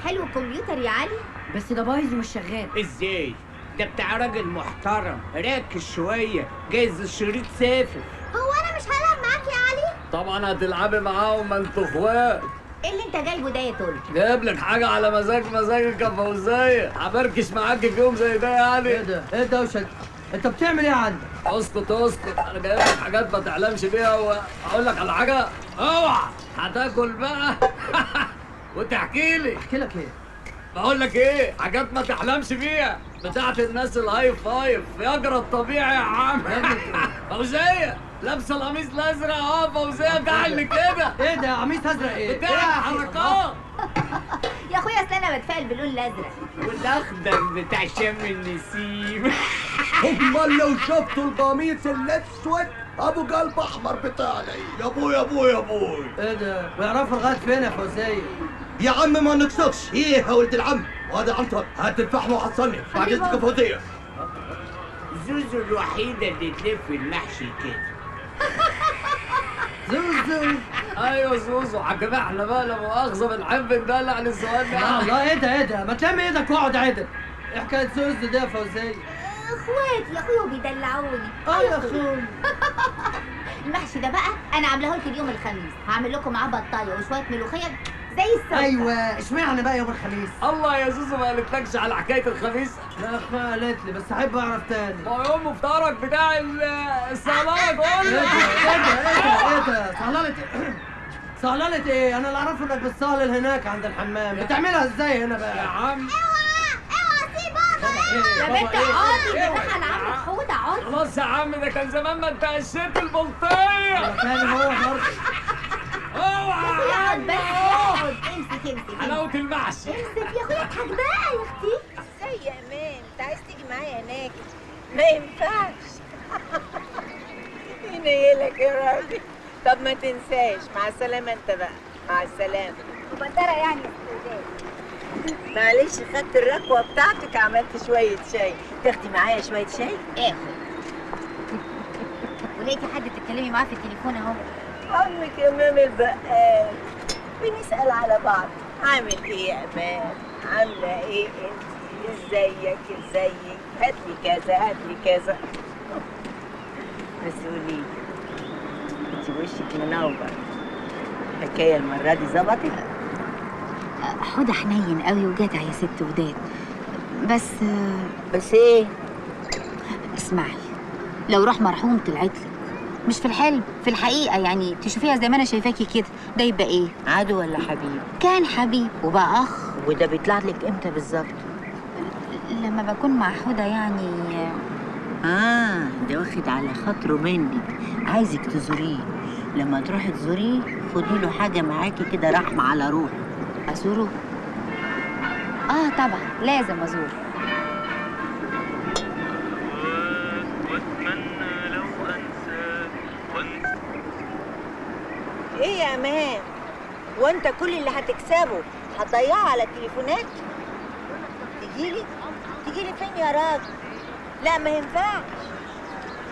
حلو الكمبيوتر يا علي؟ بس ده بايظ ومش شغال. ازاي؟ ده بتاع راجل محترم، ركز شويه، جايز الشريط سافر. هو انا مش هلعب معاك يا علي؟ طبعا هتلعبي معاهم، ما انتوا اخوات. ايه اللي انت جايبه ده يا تول؟ جايب لك حاجه على مزاجك يا فوزيه، هبركش معاكي في يوم زي ده يعني. ايه ده؟ ايه الدوشه؟ انت بتعمل ايه عندك؟ اسكت، انا جايب لك حاجات ما تعلمش بيها، واقول لك على حاجه، اوعى هتاكل بقى وتحكي لي. احكي لك ايه؟ بقول لك ايه، حاجات ما تحلمش بيها، بتاعت الناس الهاي فايف، فيجرى الطبيعي يا عم. فوزيه لابسه القميص الازرق، فوزيه جعل كده. ايه ده قميص ازرق ايه؟ بتاع حركات يا اخويا اصل انا بتفائل باللون الازرق والاخضر بتاع شم النسيم. امال لو شفتوا القميص الاسود ابو قلب احمر بتاعنا، يا ابوي يا ابوي يا ابوي. ايه ده؟ ويعرفوا لغايه فين يا فوزيه؟ يا عم ما نقصدش، ايه يا ولد العم، وهذا عنتر، هات الفحم وحصلني بعد اذنك يا فوزيه. زوزو الوحيده اللي تلف المحشي كده. زوزو. ايوه زوزو، حكينا احنا بقى لا مؤاخذه بنحب ندلع للسؤال ده. لا الله، ايه ده؟ ايه ده؟ ما تلم ايدك واقعد عدل. ايه حكايه زوزو ده يا فوزيه؟ اخواتي يا اخويا وبيدلعوني. يا اخوي. المحشي ده بقى انا عاملاه لكم يوم الخميس، هعمل لكم معاه بطايه وشويه ملوخيه زي السلطه. ايوه، اشمعنى بقى يوم الخميس؟ الله يا زوزو، ما قالتلكش على حكايه الخميس؟ لا اخويا قالت لي، بس احب اعرف تاني. ما هو يوم مفطرك بتاع الصلاه. قول لي ايه ده؟ صهلله ايه؟ انا اللي اعرفه انك بتصهلل هناك عند الحمام، بتعملها ازاي هنا بقى؟ يا عم اوعى سيب بابا. يا بنت اقعدي، بالراحه لعمك حوده، اقعدي. خلاص يا عم، ده كان زمان ما انت قشيت البلطيه. كان هو برضه. اوعى يا اقعد بس، اقعد. امسك حلاوه المحشي. امسك يا اخويا، اضحك بقى يا اختي. ازاي يا امان؟ انت عايز تيجي معايا هناك؟ ما ينفعش. ينيلك يا راجل. طب ما تنساش، مع السلامه انت بقى، مع السلامه. مبدره يعني يا استاذ. معلش، خدت الركوه بتاعتك، عملت شويه شاي. تاخدي معايا شويه شاي؟ ايه ولقيتي حد تتكلمي معاه في التليفون اهو؟ عمك امام البقال، بنسال على بعض. عامل ايه يا امان؟ عامله ايه انت؟ ازيك؟ هات لي كذا، هات لي كذا. بس قولي لي، انت وشك منور، الحكايه المره دي ظبطت؟ حوده حنين قوي وجدع يا ست وداد، بس ايه؟ اسمعي، لو روح مرحوم طلعت لك مش في الحلم، في الحقيقه يعني تشوفيها زي ما انا شايفاكي كده، ده يبقى ايه؟ عدو ولا حبيب؟ كان حبيب وبقى اخ. وده بيطلع لك امتى بالظبط؟ لما بكون مع حوده يعني. ده واخد على خاطره منك، عايزك تزوريه. لما تروحي تزوريه خدي له حاجه معاكي كده، رحمه على روح. ازوره؟ طبعا لازم ازوره. ايه يا امان؟ وانت كل اللي هتكسبه هتضيعه على التليفونات؟ تجيلي فين يا راجل؟ لا ما ينفعش،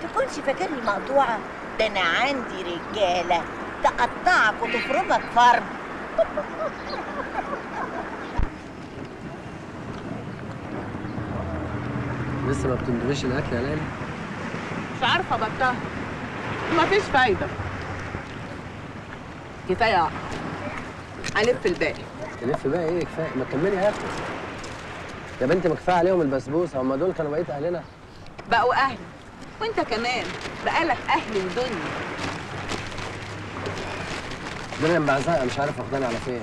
تكونش فاكرني مقطوعه. ده انا عندي رجاله تقطعك وتفرمك فرم. لسه ما بتندويش الاكل يا ليلى؟ مش عارفه بطلها، مفيش فايده. كفايه هلف الباقي. تلف بقى ايه؟ كفايه، ما تكملي يا اخي. يا بنتي ما كفايه عليهم البسبوسه، هم دول كانوا بقيه اهلنا. بقوا اهلي، وانت كمان بقالك اهل ودنيا. الدنيا مبعزقه، مش عارف واخداني على فين،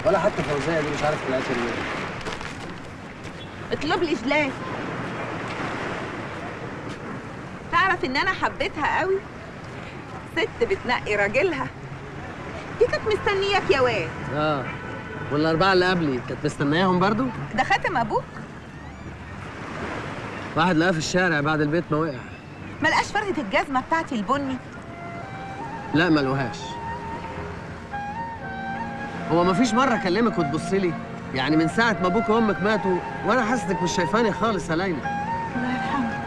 ولا حتى فوزيه دي مش عارف طلعت منين. اطلب لي جلاس. تعرف ان انا حبيتها قوي، ست بتنقي راجلها. دي كانت مستنياك يا واد. والاربعه اللي قبلي كانت مستنياهم برضو؟ ده خاتم ابوك؟ واحد لقاه في الشارع بعد البيت ما وقع. ما لقاش فردة الجزمه بتاعتي البني؟ لا ما لقوهاش. هو مفيش مره اكلمك وتبصي لي؟ يعني من ساعه ما ابوك وامك ماتوا وانا حاسسك مش شايفاني خالص يا ليلى. الله يرحمه.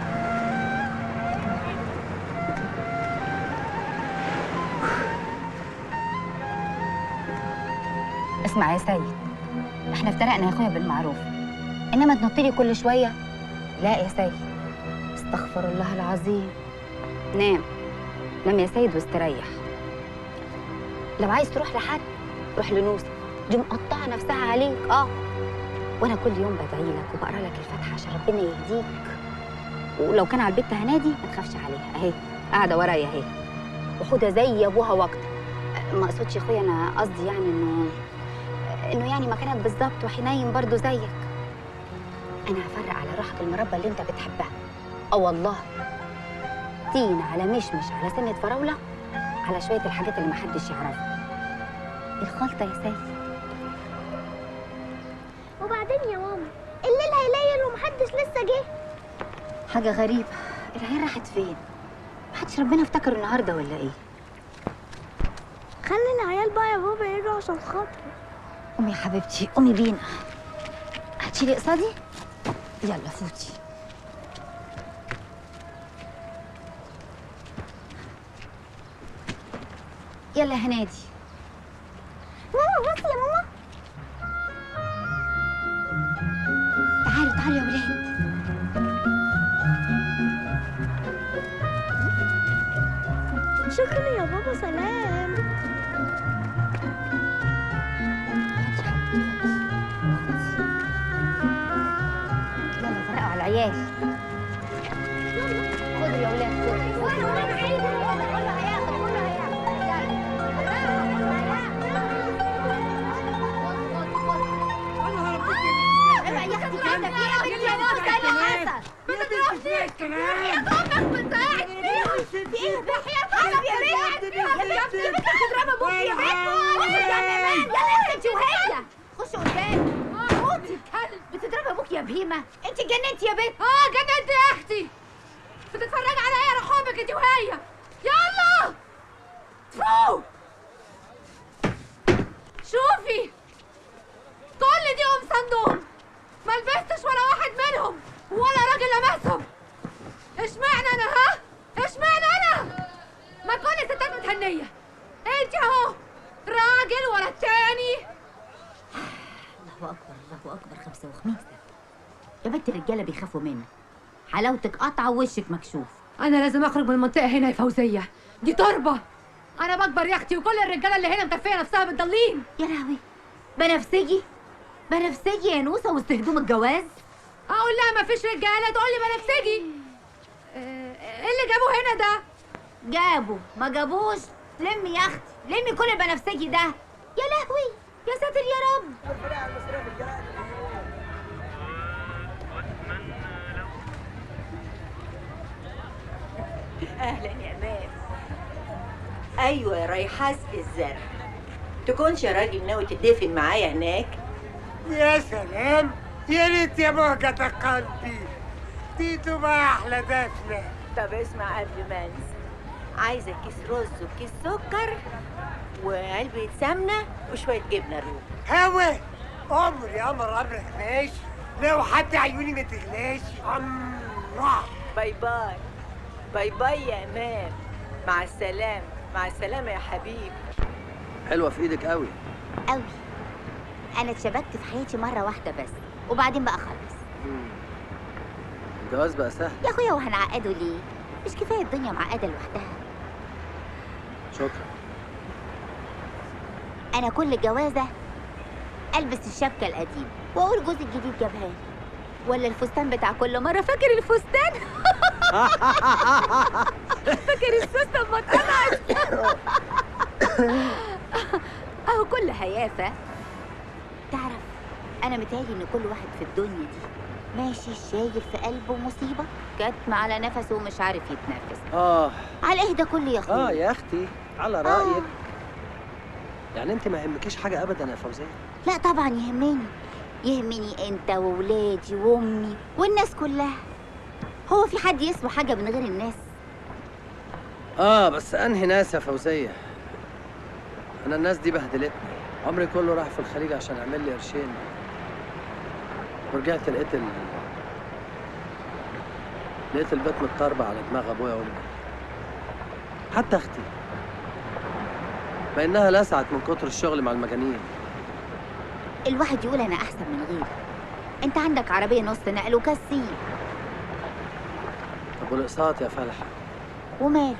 اسمع يا سيد، احنا افترقنا يا اخويا بالمعروف، انما تنطلي كل شويه لا يا سيد. استغفر الله العظيم. نام نام يا سيد واستريح. لو عايز تروح لحد روح لنوسة، دي مقطعه نفسها عليك. وانا كل يوم بدعي لك وبقرا لك الفاتحه عشان ربنا يهديك. ولو كان على البت هنادي ما تخافش عليها، اهي قاعده ورايا اهي، وخدها زي ابوها واكتر. ما اقصدش يا اخويا، انا قصدي يعني انه يعني مكانك بالظبط وحنين برضه زيك. انا هفرق على روحك المربى اللي انت بتحبها. والله تين على مشمش على سنه فراوله على شويه الحاجات اللي محدش يعرفها. الخلطه يا سيد. وبعدين يا ماما الليل هيليل ومحدش لسه جه. حاجه غريبه، العيال راحت فين؟ محدش ربنا افتكر النهارده ولا ايه؟ خلي العيال بقى يا بابا يجوا عشان خاطري. قومي يا حبيبتي قومي بينا. هتشيلي قصادي؟ يلا فوتي. يلا يا هنادي. ماما بصي يا ماما. تعالوا تعالوا يا ولاد. شكرا يا بابا. سلام. يلا فرقوا على العيال. خدوا يا ولاد خدوا. خشوا قدام. موتي الكلب. بتضرب ابوك يا بهيمه؟ انت اتجننتي يا بنت. جننت يا اختي. بتتفرجي على ايه يا رحومك انت وهي؟ يلا تفو. شوفي كل دي صندوق ما لبستش ولا واحد منهم ولا راجل لمسهم. اشمعنى انا؟ اشمعنى انا؟ ما كل الستات متهنيه. انت اهو راجل ورا التاني. الله اكبر الله اكبر. خمسه وخميسه يا بنت. الرجاله بيخافوا منك. حلاوتك قطعه ووشك مكشوف. انا لازم اخرج من المنطقه هنا يا فوزيه. دي تربه. انا بكبر يا اختي وكل الرجاله اللي هنا مكفيه نفسها بالضالين. يا لهوي بنفسجي بنفسجي يا نوسه وسط هدوم الجواز. اقول لها مفيش رجاله تقول لي بنفسجي. ايه اللي جابوه هنا ده؟ جابوا ما جابوش. لمي يا اختي لمي كل البنفسجي ده. يا لهوي يا ساتر يا رب. اهلا يا مان. ايوه رايحه اسقي الزرع. تكونش يا راجل ناوي تدفن معايا هناك؟ يا سلام، يا ريت يا بهجة قلبي. دي تبقى احلى دفنه. طب اسمع قبل ما انسى، عايزه كيس رز وكيس سكر وعلبه سمنه وشويه جبنه رومي. هوا عمر يا قمر امرك ماشي. لو حتى عيوني ما تغلاش. باي باي. باي باي يا امام. مع السلامه. مع السلامه يا حبيبي. حلوه في ايدك قوي قوي. انا اتشبكت في حياتي مره واحده بس وبعدين بقى خلص. الجواز بقى سهل يا اخويا وهنعقده ليه؟ مش كفايه الدنيا معقده لوحدها؟ شكرا. انا كل جوازه البس الشبكه القديمه واقول جوزي الجديد جابها لي، ولا الفستان بتاع كل مره. فاكر الفستان؟ فاكر السوسه لما اتقطعت؟ اهو كل هيافه. تعرف انا متهيألي ان كل واحد في الدنيا دي ماشي شايل في قلبه مصيبه كاتمه على نفسه ومش عارف يتنفس. على ايه ده كله يا اخويا؟ يا اختي على رايك. يعني انت ما يهمكيش حاجه ابدا يا فوزيه؟ لا طبعا يهمني. يهمني انت وولادي وامي والناس كلها. هو في حد يسوى حاجه من غير الناس؟ بس انهي ناس يا فوزيه؟ انا الناس دي بهدلتني. عمري كله راح في الخليج عشان اعمل لي قرشين، ورجعت لقيت البيت متطربع على دماغ ابويا وامي. حتى اختي بانها لسعت من كتر الشغل مع المجانين. الواحد يقول انا احسن من غيري. انت عندك عربيه نص نقل وكسير. طب والاقساط يا فلح؟ وماله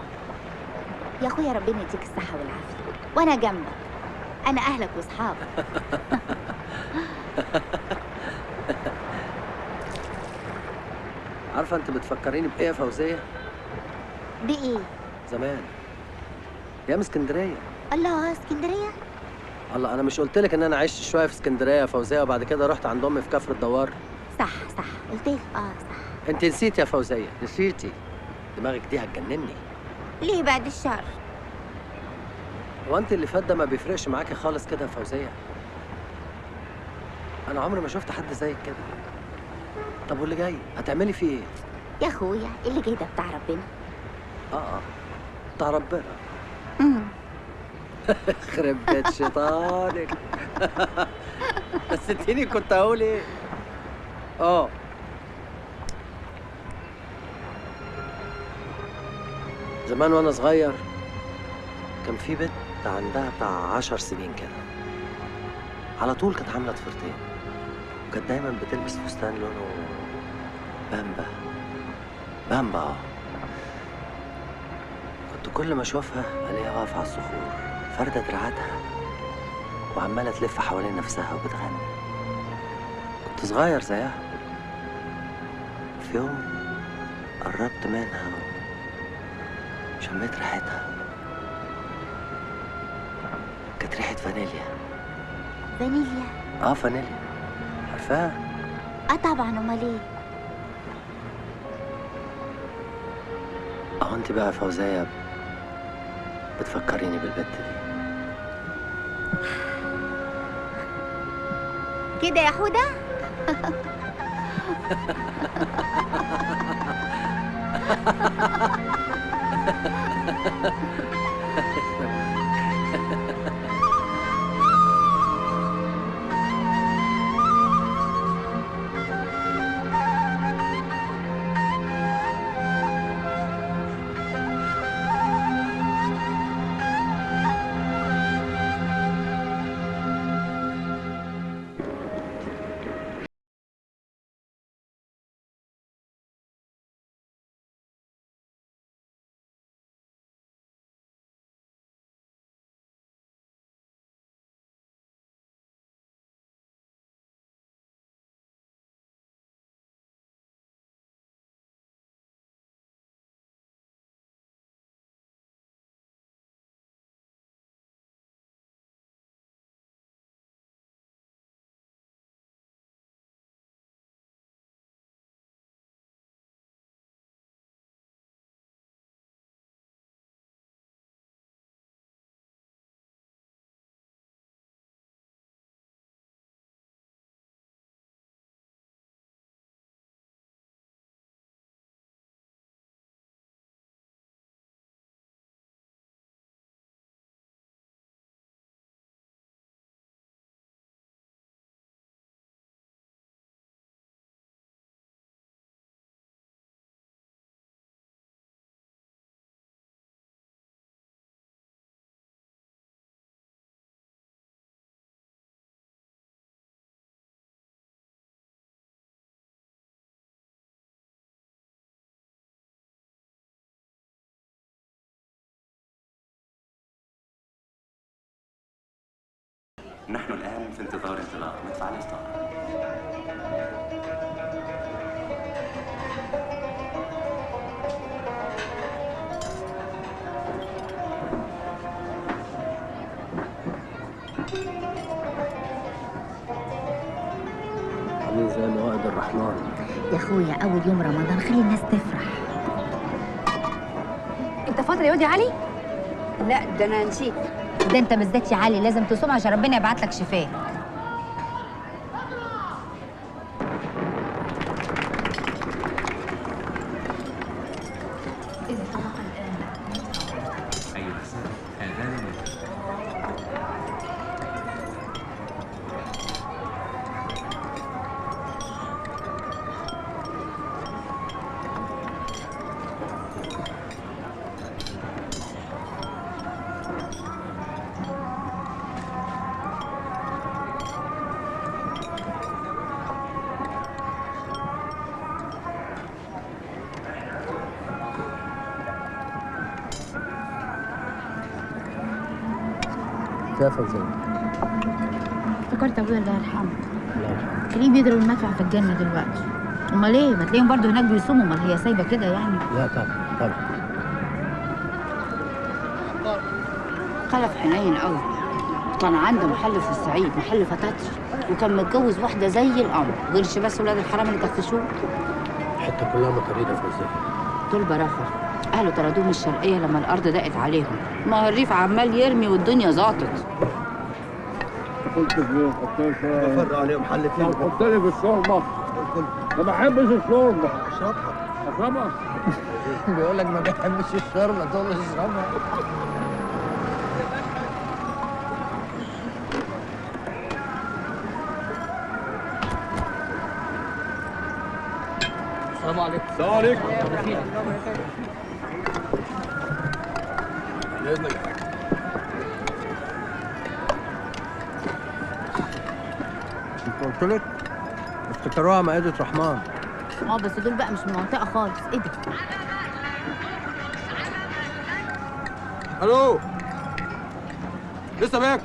يا اخويا، ربنا يديك الصحه والعافيه، وانا جنبك، انا اهلك واصحابك. عارفه انت بتفكريني بايه يا فوزيه؟ بايه؟ زمان ايام اسكندريه. الله، اسكندريه؟ الله، انا مش قلت لك ان انا عشت شويه في اسكندريه يا فوزيه وبعد كده رحت عند امي في كفر الدوار؟ صح قلت لي صح. انت نسيتي يا فوزيه، نسيتي. دماغك دي هتجنني. ليه بعد الشر؟ هو انت اللي فات ده ما بيفرقش معاكي خالص كده يا فوزيه؟ انا عمري ما شفت حد زيك كده. طب واللي جاي هتعملي فيه ايه؟ يا اخويا اللي جاي ده بتاع ربنا. بتاع ربنا. خرب بيت شيطانك. نسيتيني كنت هقول ايه؟ زمان وانا صغير كان في بنت عندها بتاع 10 سنين كده، على طول كانت عامله ضفيرتين، وكانت دايما بتلبس فستان لونه بامبا. كنت كل ما اشوفها الاقيها واقفه على الصخور فاردة دراعاتها وعماله تلف حوالين نفسها وبتغني. كنت صغير زيها. في يوم قربت منها وشميت ريحتها. كانت ريحه فانيليا. فانيليا؟ فانيليا، عارفاها؟ طبعا، امال ايه؟ انت بقى فوزية بتفكريني بالبت دي كده يا حودة. نحن الآن في انتظار انطلاق مدفع الإصدار. عاملين زي موائد الرحمن. يا اخويا اول يوم رمضان خلي الناس تفرح. انت فاطر يا واد يا علي؟ لا ده انا نسيت. ده انت بالذات يا علي لازم تصوم عشان ربنا يبعت لك شفاء. أيها السادة، آذان افتكرت يا فوزية؟ افتكرت ابويا الله يرحمه. الله يرحمه. تلاقيه بيضرب المدفع في الجنه دلوقتي. امال ايه؟ ما تلاقيهم برضه هناك بيصوموا، امال هي سايبه كده يعني؟ لا طبعا طبعا. خلف حنين قوي. كان عنده محل في الصعيد، محل فتاتش، وكان متجوز واحده زي القمر، غيرش بس ولاد الحرام اللي كفشوه. الحته كلها مكاريده فوزية. دول براخر. اهله طردوه من الشرقيه لما الارض ضاقت عليهم. ما هو الريف عمال يرمي والدنيا زاطت. قلت فيه بفرق عليهم حلتين. حط لي في الشوربه. ما بحبش الشوربه. اشربها. اشربها. بيقول لك ما بيحبش الشوربه تقول له اشربها. السلام عليكم. السلام عليكم. باذنك يا حاج. انت قلت لك افتكروها مائدة رحمن. بس دول بقى مش من المنطقه خالص. ايه ده؟ الو لسه باكل.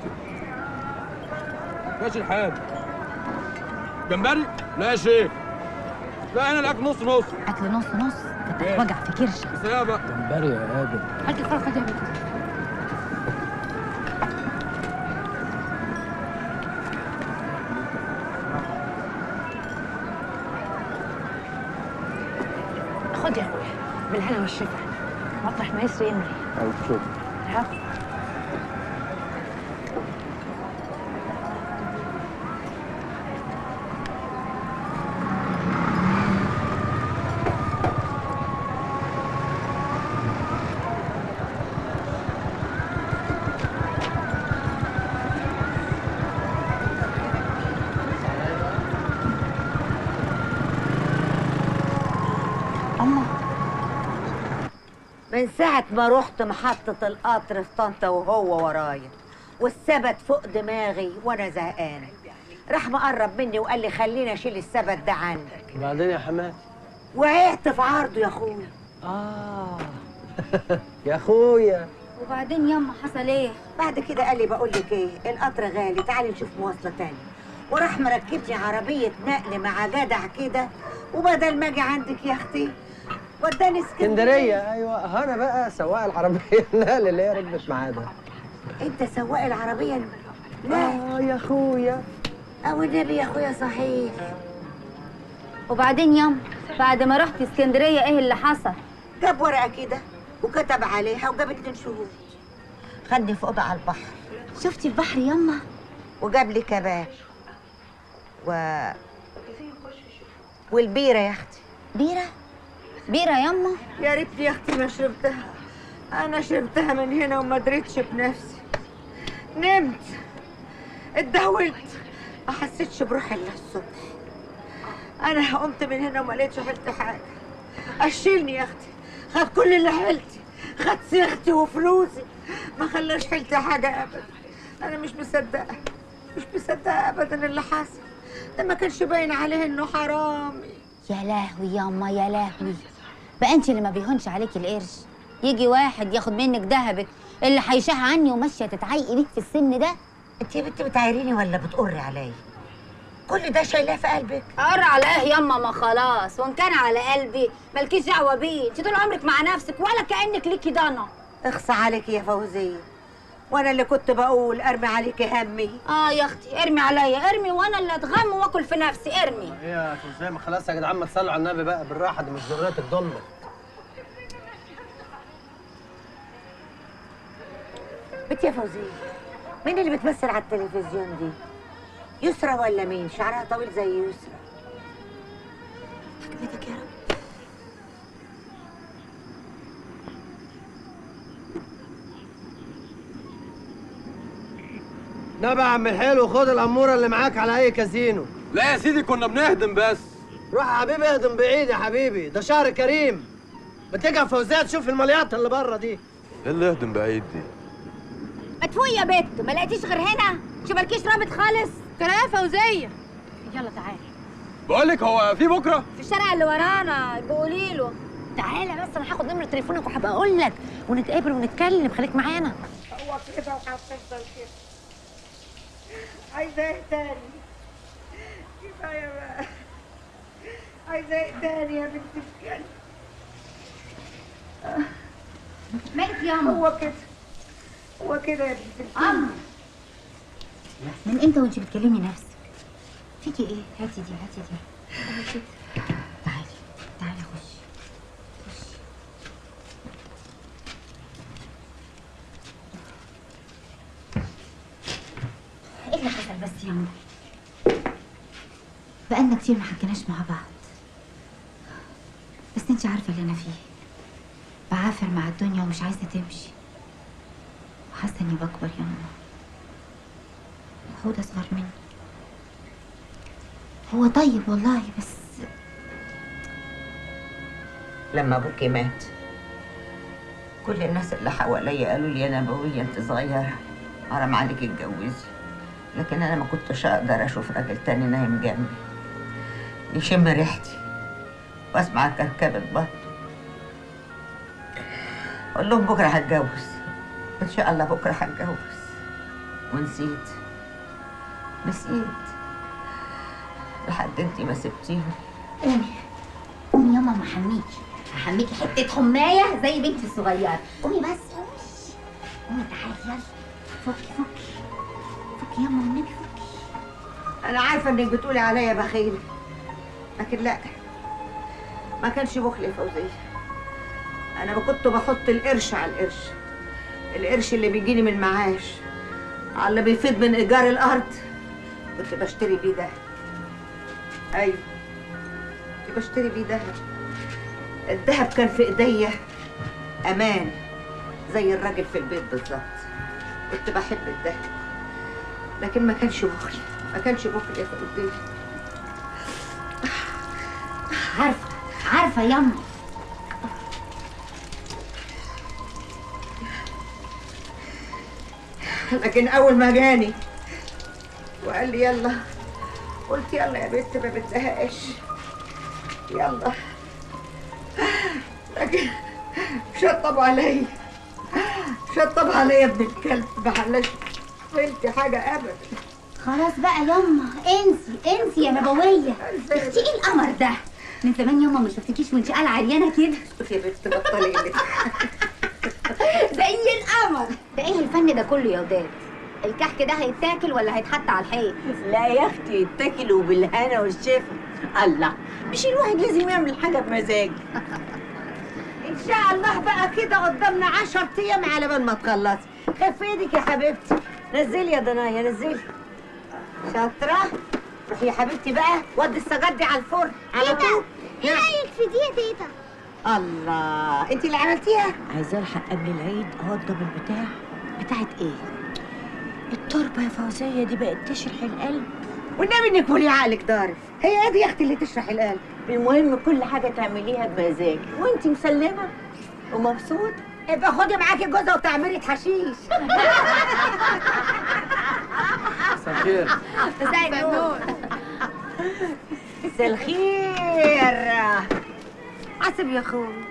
ماشي الحال. جمبري؟ لا يا شيخ. لا انا الاكل نص نص. اكل نص نص؟ كانت وجع في كرشك. بس يا بقى جمبري يا ادم. هات الفرخه دي يا بنت. خد يا اخويا بالهنا والشفا، مطرح ما يسري يمري. الف شكر. العفو. من ساعة ما رحت محطة القطر في طنطا وهو ورايا والسبت فوق دماغي وانا زهقانة، راح مقرب مني وقال لي خليني اشيل السبت ده عندك. وبعدين يا حماتي؟ وقعت في عرضه يا اخويا. يا اخويا. وبعدين ياما حصل ايه؟ بعد كده قال لي بقول لك ايه، القطر غالي تعالي نشوف مواصلة تانية، وراح مركبني عربية نقل مع جدع كده، وبدل ما اجي عندك يا اختي وداني اسكندريه. ايوه انا بقى سواق العربيه النقل اللي هي ركبت معاه ده. انت سواق العربيه؟ لا يا اخويا. او النبي يا اخويا صحيح. وبعدين ياما بعد ما رحت اسكندريه ايه اللي حصل؟ جاب ورقه كده وكتب عليها وجاب 2 شهود. خدني في اوضه على البحر. شفتي البحر ياما؟ وجاب لي كباب والبيره يا اختي. بيره؟ بيره ياما؟ يا ريتني يا اختي ما شربتها. انا شربتها من هنا وما دريتش بنفسي. نمت اتدهولت ما حسيتش بروحي الا الصبح. انا قمت من هنا وما لقيتش حلت حاجه. اشيلني يا اختي، خد كل اللي حلتي، خد صيغتي وفلوسي، ما خلاش حلتي حاجه ابدا. انا مش مصدقه ابدا اللي حصل ده، ما كانش باين عليه انه حرامي. يا لهوي ياما يا لهوي، بقى انت اللي ما بيهونش عليكي القرش يجي واحد ياخد منك دهبك اللي هيشاه عني وماشيه تتعيقي بيه في السن ده. انت يا بنتي بتعايريني ولا بتقري عليا؟ كل ده شايلاه في قلبك؟ قر على ايه ياما؟ ما خلاص، وان كان على قلبي مالكيش دعوه بيه، انت طول عمرك مع نفسك ولا كانك ليكي ضنا. اخصى عليكي يا فوزيه، وانا اللي كنت بقول ارمي عليكي همي. يا اختي ارمي عليا، ارمي وانا اللي اتغم واكل في نفسي. ارمي ايه يا فوزيه؟ ما خلاص يا جدعان ما تصلوا على النبي بقى بالراحه، دي مش ذريه الضلمه. بنتي يا فوزيه، مين اللي بتمثل على التلفزيون دي؟ يسرا ولا مين؟ شعرها طويل زي يسرا. حكمتك يا رب. نبع عم الحلو، خد الاموره اللي معاك على اي كازينو. لا يا سيدي كنا بنهدم بس. روح يا حبيبي اهدم بعيد يا حبيبي، ده شهر كريم. ما تيجي يا فوزيه تشوف المليات اللي بره دي. ايه اللي يهدم بعيد دي؟ ما تفوقي يا بت، ما لقيتيش غير هنا؟ مش مالكيش رابط خالص؟ كلام يا فوزيه. يلا تعالي. بقول لك هو في بكره؟ في الشارع اللي ورانا، بقولي له. تعالى بس انا هاخد نمره تليفونك وهبقى اقول لك ونتقابل ونتكلم، خليك معانا. هو كده وهتفضل كده. عايزة ايه تاني؟ كفاية بقى. عايزة ايه تاني يا بنت الكلب؟ مالك يا عم؟ هو كده يا بنت الكلب. عم من امتى وانت بتكلمي نفسك؟ فيكي ايه؟ هاتي دي هاتي دي. تعالي تعالي خشي. ايه اللي حصل بس يا عم؟ بقالنا كتير ما حكيناش مع بعض، بس انت عارفه اللي انا فيه. بعافر مع الدنيا ومش عايزه تمشي، وحاسه اني بكبر يا ماما. هو ده اصغر مني، هو طيب والله، بس لما ابوكي مات كل الناس اللي حواليا قالوا لي يا نبوية انت صغيرة حرام عليكي اتجوزي، لكن انا ما كنتش اقدر اشوف راجل تاني نايم جنبي يشم ريحتي واسمع كركبة بطنه. اقول لهم بكره هتجوز، ان شاء الله بكره هتجوز، ونسيت لحد انتي ما سبتيني. قومي ياما، ما حميكي هحميكي حته حمايه زي بنتي الصغيره. قومي بس قومي تعالي يلا. فكي ياما والنبي فكي. انا عارفه انك بتقولي عليا بخيل، لكن لا، ما كانش بخل يا فوزيه. انا كنت بحط القرش على القرش اللي بيجيني من المعاش على اللي بيفيض من ايجار الارض، كنت بشتري بيه دهب. ايوه كنت بشتري بيه دهب. الدهب كان في ايديا امان زي الراجل في البيت بالظبط. كنت بحب الدهب، لكن ما كانش بخل يا فوزيه. عارفه ياما. لكن اول ما جاني وقال لي يلا، قلت يلا يا بنت ما بتزهقش، يلا. لكن شطب عليا ابن الكلب، ما حلاش فهمتي حاجه ابدا. خلاص بقى ياما، انسي يا نبويه. اختي ايه القمر ده؟ من زمان ياما ما شفتكيش وانت قال عريانه كده. شوفي يا بنت بطلي قلة زي القمر. ده ايه الفن ده كله يا وداد؟ الكحك ده هيتاكل ولا هيتحط على الحيط؟ لا يا اختي يتاكل وبالهنا والشفا. الله، مش الواحد لازم يعمل حاجه بمزاج؟ ان شاء الله بقى كده قدامنا 10 ايام على بال ما تخلصي. خف ايدك يا حبيبتي، نزلي يا ضنايا نزلي. شاطره، روحي يا حبيبتي بقى ودي السجاد دي على الفرن على طول. ايه رايك في دي يا تيتا؟ الله، انت اللي عملتيها؟ عايزاه الحق قبل العيد اوضب البتاع. بتاعت ايه؟ التربه يا فوزيه دي بقت تشرح القلب. والنبي انك ولي عقلك ضارب، هي دي يا اختي اللي تشرح القلب. المهم كل حاجه تعمليها بمزاج وانت مسلمه ومبسوطه. يبقى خدي معاكي جوزه وتعملي حشيش. مساء الخير. مساء النور. مساء الخير. حاسب يا اخوي.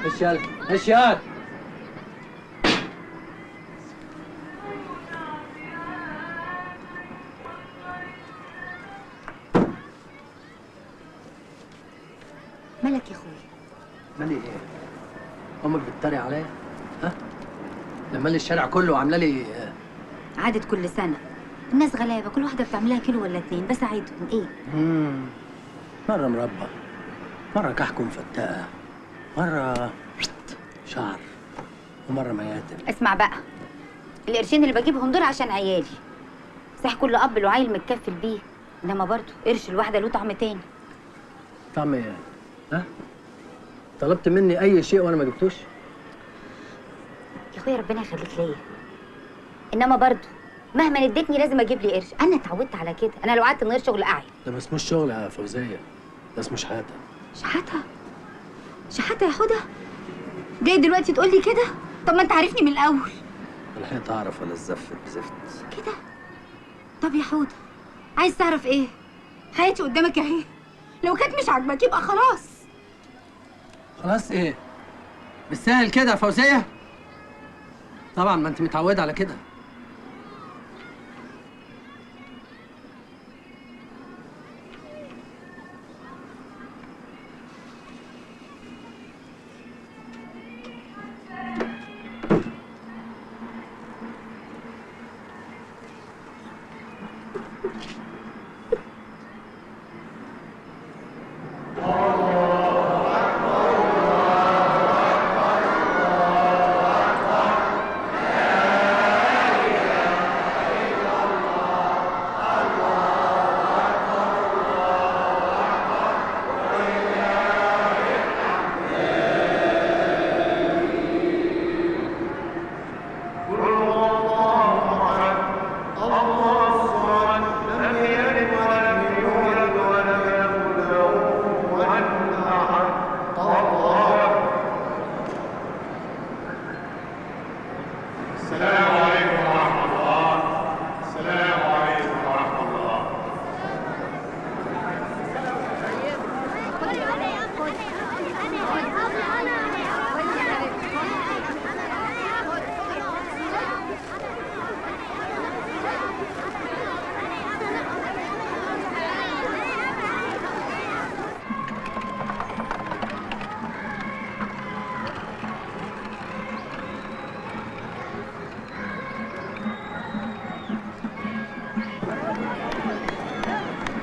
ايش ياك ايش ياك؟ مالك يا اخويا؟ مالي ايه؟ امك بتتريق عليا؟ ها؟ لما لي الشارع كله وعامله لي عادة كل سنة، الناس غلابة، كل واحدة بتعملها كيلو ولا 2 بس عيدهم ايه؟ مرة مربى، مرة كحك مفتقة، مرة شعر، ومرة مياتم. اسمع بقى، القرشين اللي بجيبهم دول عشان عيالي. صح كل اب له عيل متكفل بيه، انما برضه قرش الواحدة له طعم تاني. طعم ايه؟ ها؟ طلبت مني أي شيء وأنا ما جبتوش؟ يا اخويا ربنا يخليك ليا، انما برضه مهما اديتني لازم اجيب لي قرش. انا اتعودت على كده، انا لو قعدت من غير شغل قاعد. ده ما اسموش شغل يا فوزية، ده اسمه شحاتة. شحاتة يا حودة؟ جاي دلوقتي تقول لي كده؟ طب ما انت عارفني من الاول. الحقيقة اعرف ولا الزفت بزفت كده؟ طب يا حودة عايز تعرف ايه؟ حياتي قدامك اهي، لو كانت مش عاجباك يبقى خلاص. خلاص ايه؟ بالسهل كده يا فوزية؟ طبعا ما انت متعودة على كده.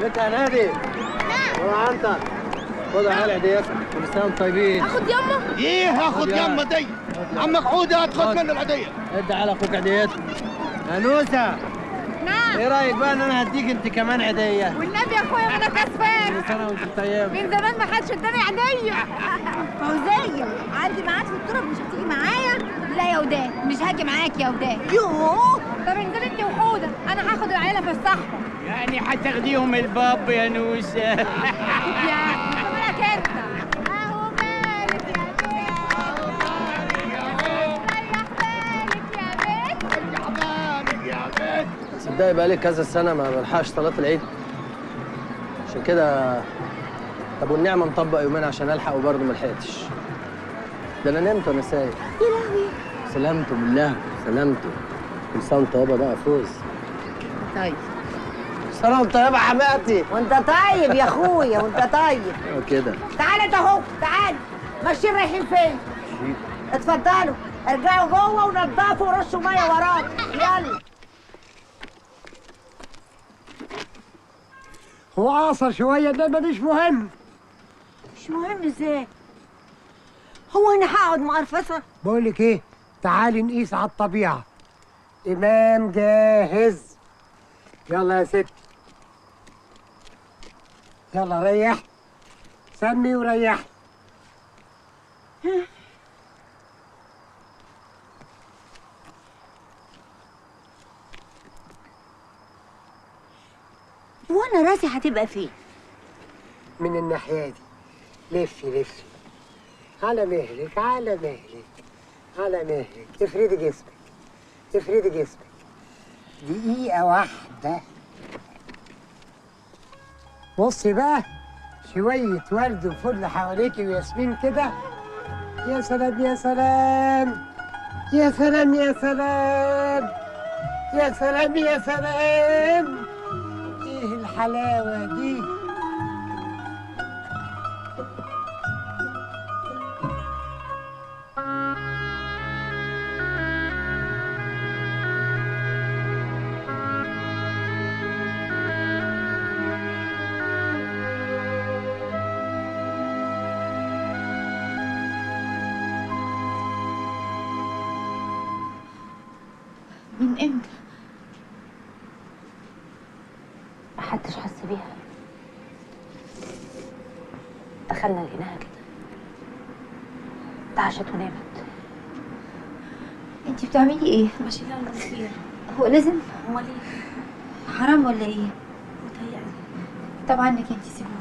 بنت يا نادي. نعم. والله انت خد على هديتك. كل سنه وانتم طيبين. اخد يمه؟ ايه هاخد يمه دي؟ عمك عوده هتاخد منه العيديه. ادي على اخوك هديتك. يا نوسه. نعم. ايه رايك بقى ان انا هديك انت كمان هديه؟ والنبي يا اخويا ما انا كسفان. كل سنه وانت طيب. من زمان ما حدش اداني عيديه. فوزيه عندي ميعاد في التراب مش هتيجي معايا؟ لا يا وداد مش هاجي معاك يا وداد. يوه طب انزل انت وحوده انا هاخد العيله في الصحراء. يعني هتاخديهم الباب يا نوسه. يا مالك انت؟ اهو مالك يا بنت. ريح بالك يا بنت. صدقني بقالي كذا سنه ما بلحقش صلاه العيد. عشان كده طب والنعمه مطبق يومين عشان الحق وبرضه ما لحقتش. ده انا نمت وانا سايق. يا لهوي. سلامته بالله سلامته. كل سنه وانت طيبه بقى يا فوز. طيب. سنه وانت طيبه يا حماتي. وانت طيب يا اخويا وانت طيب. كده. تعالى انت اهو تعالى. ماشيين رايحين فين؟ اتفضلوا ارجعوا جوه ونضفوا ورشوا ميه وراك يلا. هو عصر شويه ده مش مهم. مش مهم ازاي؟ هو انا هقعد مقرفصه؟ بقول لك ايه، تعالي نقيس على الطبيعه. امام جاهز. يلا يا ستي. يلا ريح. سمي وريح. وانا راسي هتبقى فين؟ من الناحيه دي. لفي لفي. على مهلك على مهلك على مهلك. افردي جسمك افردي جسمك. دقيقة واحدة. بصي بقى شوية ورد وفل حواليكي وياسمين كده. يا سلام يا سلام يا سلام يا سلام يا سلام يا سلام. ايه الحلاوة دي؟ من امتى؟ محدش حس بيها. دخلنا لقيناها كده اتعشت ونامت. انتي بتعملي ايه؟ بشيلها المناخير. هو لازم؟ امال ايه؟ حرام ولا ايه؟ متهيألي. طب عنك انتي سيبولي.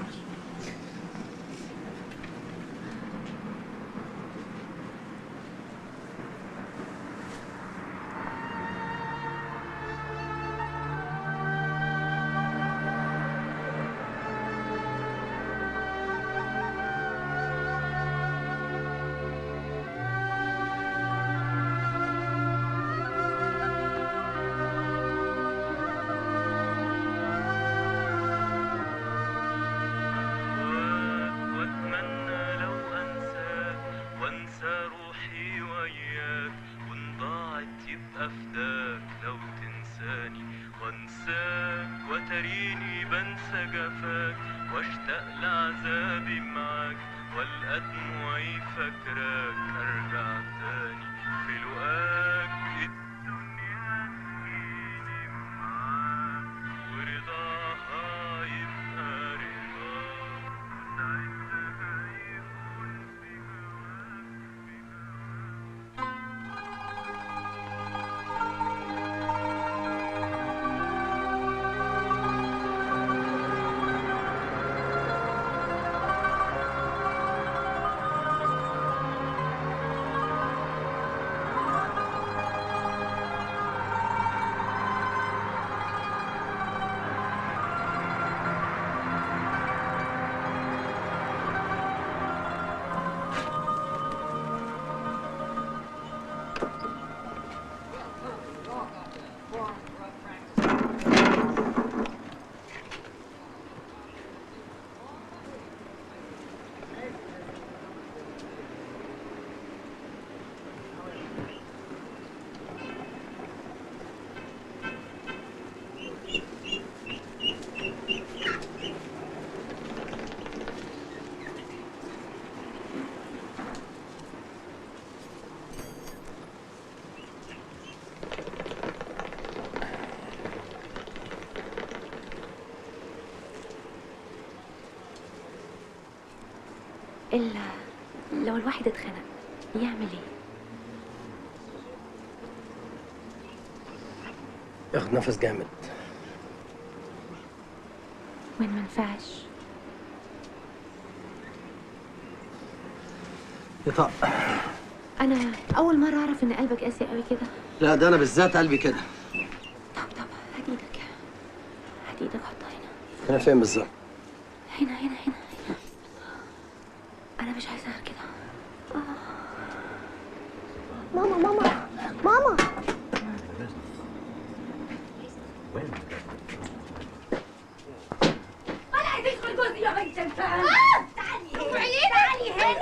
لو الواحد اتخنق يعمل ايه؟ ياخد نفس جامد. وين ما ينفعش يطق. انا اول مره اعرف ان قلبك قاسي قوي كده. لا ده انا بالذات قلبي كده. طب هات ايدك، هات ايدك حطها هنا. هنا فين بالظبط؟ هنا انا مش عايزه غير كده. ماما ماما ماما ولا تدخل جوزي يا بنت الفهم. تعالي هنا.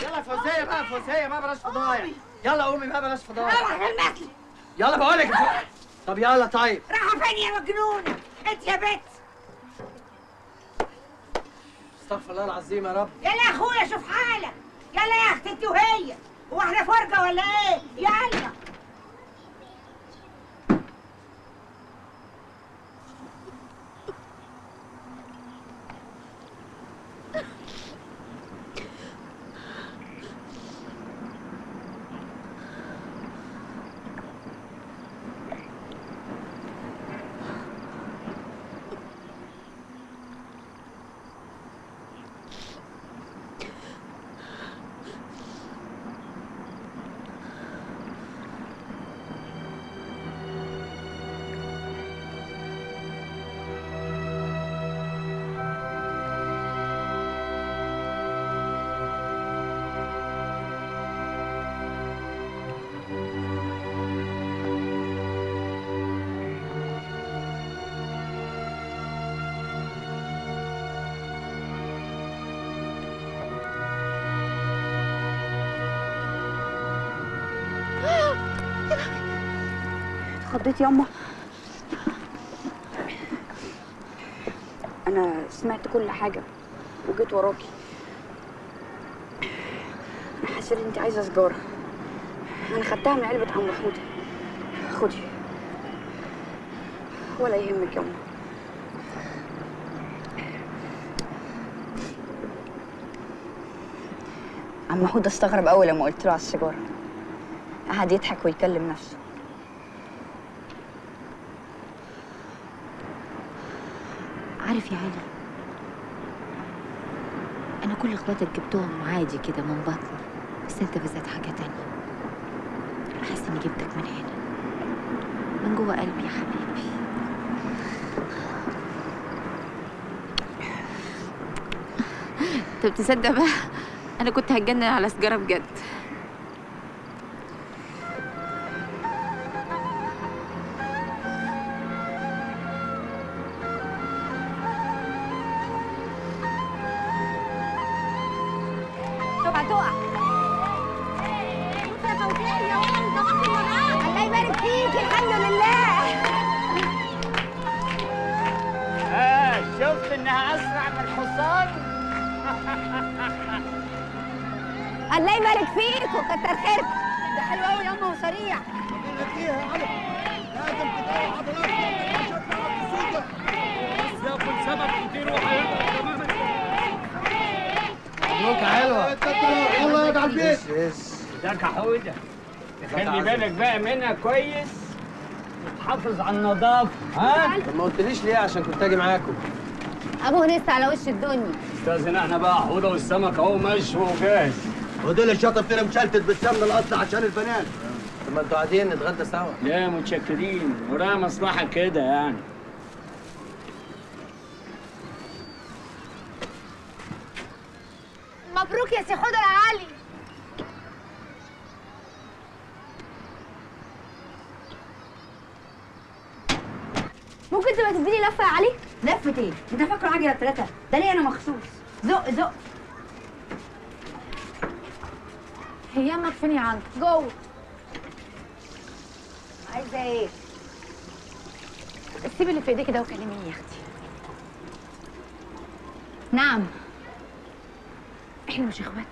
يلا فوزية بقى، فوزية بقى بلاش فضايح. يلا قومي بقى بلاش فضايح. روح المثل. يلا بقولك. طب يلا طيب. رايحة فين يا مجنونة؟ انت يا بت. استغفر الله العظيم يا رب. يلا يا اخويا شوف حالك. يلا يا اختي انت وهي. هو احنا فرقة ولا ايه؟ يلا. اتخضيت ياما. انا سمعت كل حاجه وجيت وراكي. انا حسيت انت عايزه سجاره. انا خدتها من علبه عم محمود. خدي ولا يهمك ياما. عم محمود استغرب اول لما قلت له على السيجاره. قعد يضحك ويكلم نفسه. عارف يا علي، انا كل اخواتك جبتهم عادي كده من بطني، بس انت بالذات حاجه تانية. حاسه اني جبتك من هنا، من جوه قلبي يا حبيبي. طب تصدق بقى انا كنت هتجنن على سجاره بجد. هتقع. بصي يا فوزية يا ولد ضغطت المرأة. الله يبارك فيكي الحمد لله. شفت انها اسرع من الحصان. الله يبارك فيك وكتر خيرك. ده حلو قوي ياما وسريع. لازم تدور عضلات بس ياكل سمك كتير وهيبقى تماما. مبروك حلوه. يلا يا على البيت. ازيك يا حوده. خلي بالك بقى منها كويس وتحافظ على النظافه. ها؟ طب ما قلتليش ليه؟ عشان كنت اجي معاكم. ابوه لسه على وش الدنيا. استاذن احنا بقى حوده والسمك اهو مشوي وجاهز. ودول الشطف كده مشلتت بالسمن الاصل عشان البنات. طب ما انتوا قاعدين نتغدى سوا. لا متشكرين، وراها مصلحه كده يعني. مبروك يا سي حوده يا علي. ممكن تبقى تديني لفه يا علي؟ لفه ايه؟ انت فاكره عجله ثلاثه؟ ده ليه انا مخصوص. زق زق. هي امك فين يا عنك؟ جوه. عايزه ايه؟ سيبي اللي في ايديكي ده وكلميني يا اختي. نعم. احنا مش اخوات.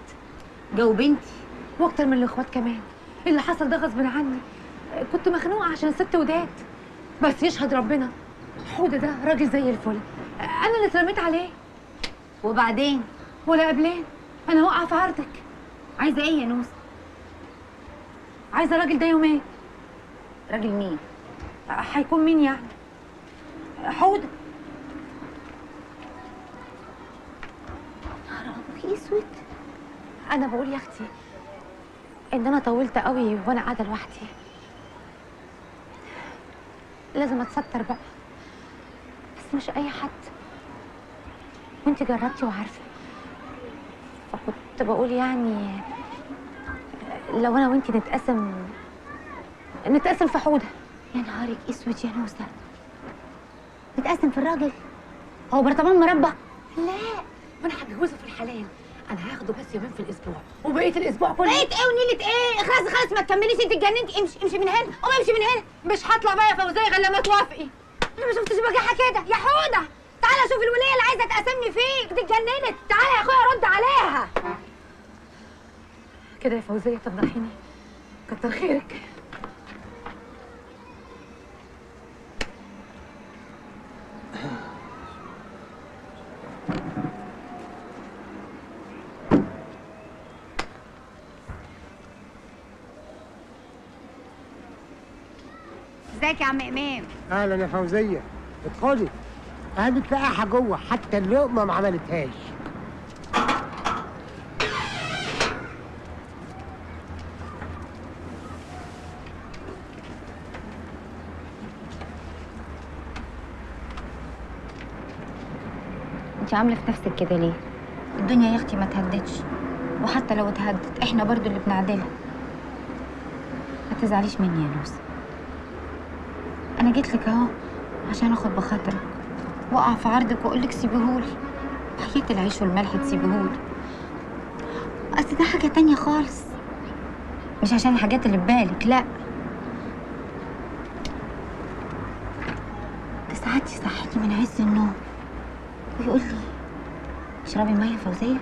جو بنتي. واكتر من الاخوات كمان. اللي حصل ده غصب عني. كنت مخنوقه عشان الست وداد. بس يشهد ربنا حوده ده راجل زي الفل. انا اللي اترميت عليه. وبعدين؟ ولا قبلين. انا واقعه في عرضك. عايزه ايه يا نوسه؟ عايزه الراجل ده يومين. راجل مين؟ هيكون مين يعني؟ حوده. نهار ابوكي اسود. انا بقول يا اختي ان انا طولت قوي وانا قاعده لوحدي. لازم اتستر بقى. بس مش اي حد. وانت جربتي وعارفه. فكنت بقول يعني لو انا وانت نتقاسم في حوده. يا نهارك اسود يا نوسه. نتقاسم في الراجل؟ هو برطمان مربى؟ لا، وانا هتجوزه في الحلال. انا هاخده بس يومين في الاسبوع وبقيه الاسبوع كله. بقيت ايه ونيله ايه؟ خلاص ما تكمليش، انت اتجننتي. امشي من هنا. قومي امشي من هنا. مش هطلع بقى يا فوزيه غير لما توافقي. انا ما شفتش بجاحه كده يا حوده. تعالى شوف الوليه اللي عايزه تقاسمني فيك. دي اتجننت. تعالى يا اخويا رد عليها. كده يا فوزيه تفضحيني. كتر خيرك. ازيك يا عم امام؟ اهلا يا فوزيه، ادخلي. اهي بتلاقيها جوه، حتى اللقمه ما عملتهاش. انت عامله في نفسك كده ليه؟ الدنيا يا اختي ما تهدتش، وحتى لو اتهدت احنا برضو اللي بنعدلها. ما تزعليش مني يا نوسه. انا جيت لك اهو عشان اخد بخاطرك واقع في عرضك واقول لك سيبيهولي. حياة العيش والملح تسيبيهولي. اصل ده حاجه تانية خالص، مش عشان الحاجات اللي في بالك، لا. ده ساعات يصحيني من عز النوم ويقول لي اشربي ميه فوزيه،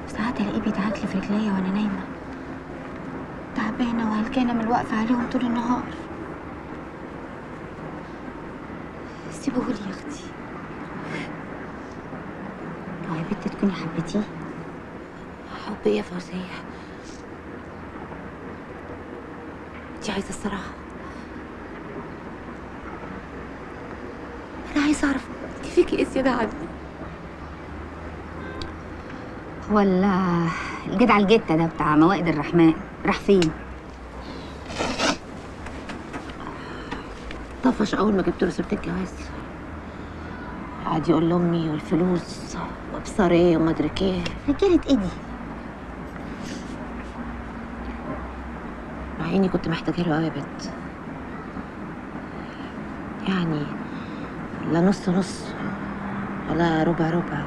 وساعات الاقيه بيدعك لي في رجليا وانا نايمه تعبانه وهلكانه من الوقفه عليهم طول النهار. سيبهولي يا اختي. او يا بنت تكوني حبيتيه. حب ايه يا فوزيه؟ انت عايزه الصراحه؟ انا عايزه اعرف انت فيكي ايه زياده عني. هو الجدع الجته ده بتاع موائد الرحمن راح فين؟ طفش اول ما جبت له سيره الجواز. قعد يقول لامي والفلوس وابصار ايه وما ادري ايه. رجاله ايه دي؟ مع اني كنت محتاجه له قوي يا بنت. يعني لا نص نص ولا ربع ربع.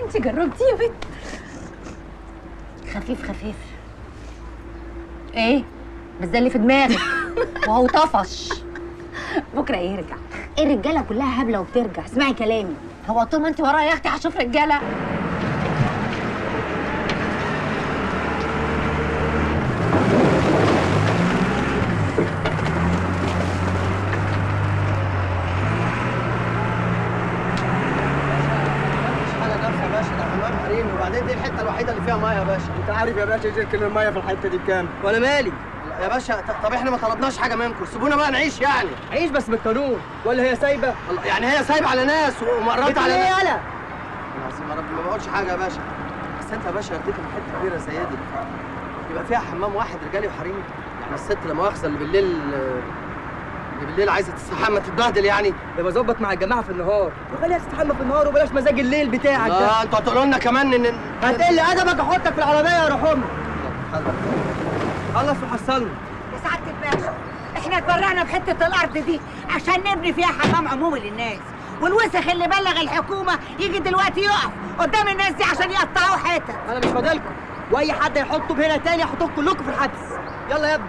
انت جربتيه يا بنت؟ خفيف خفيف. ايه؟ بس ده اللي في دماغك وهو طفش. بكره يرجع. الرجاله كلها هبله وبترجع، اسمعي كلامي. هو طول ما انت ورايا يا اختي هشوف رجاله؟ وبعدين دي الحته الوحيده اللي فيها ميه يا باشا. انت عارف يا باشا جيركن الميه في الحته دي بكام؟ وانا مالي يا باشا. طب احنا ما طلبناش حاجه منكم، سيبونا بقى نعيش يعني. عيش بس بالقانون، ولا هي سايبه؟ يعني هي سايبه على ناس ومرات على ناس. يالا العظيم يا رب ما بقولش حاجه يا باشا. بس انت يا باشا اديتك حته كبيره زي دي يبقى فيها حمام واحد رجالي وحريمي. يعني الست لا مؤاخذه اللي بالليل عايزه تستحمى تتبهدل يعني. يبقى ظبط مع الجماعه في النهار وخليها تستحمى في النهار وبلاش مزاج الليل بتاعك ده. لا انتوا هتقولوا لنا كمان ان هتقل ادبك احطك في العربيه يا روح امك. خلص وحصلنا. يا سعاده الباشا، احنا اتبرعنا بحته الارض دي عشان نبني فيها حمام عمومي للناس، والوسخ اللي بلغ الحكومه يجي دلوقتي يقف قدام الناس دي عشان يقطعوا حتت. انا مش فاضلكم، واي حد يحطه هنا تاني يحطوكم كلكم في الحبس. يلا يا ابني.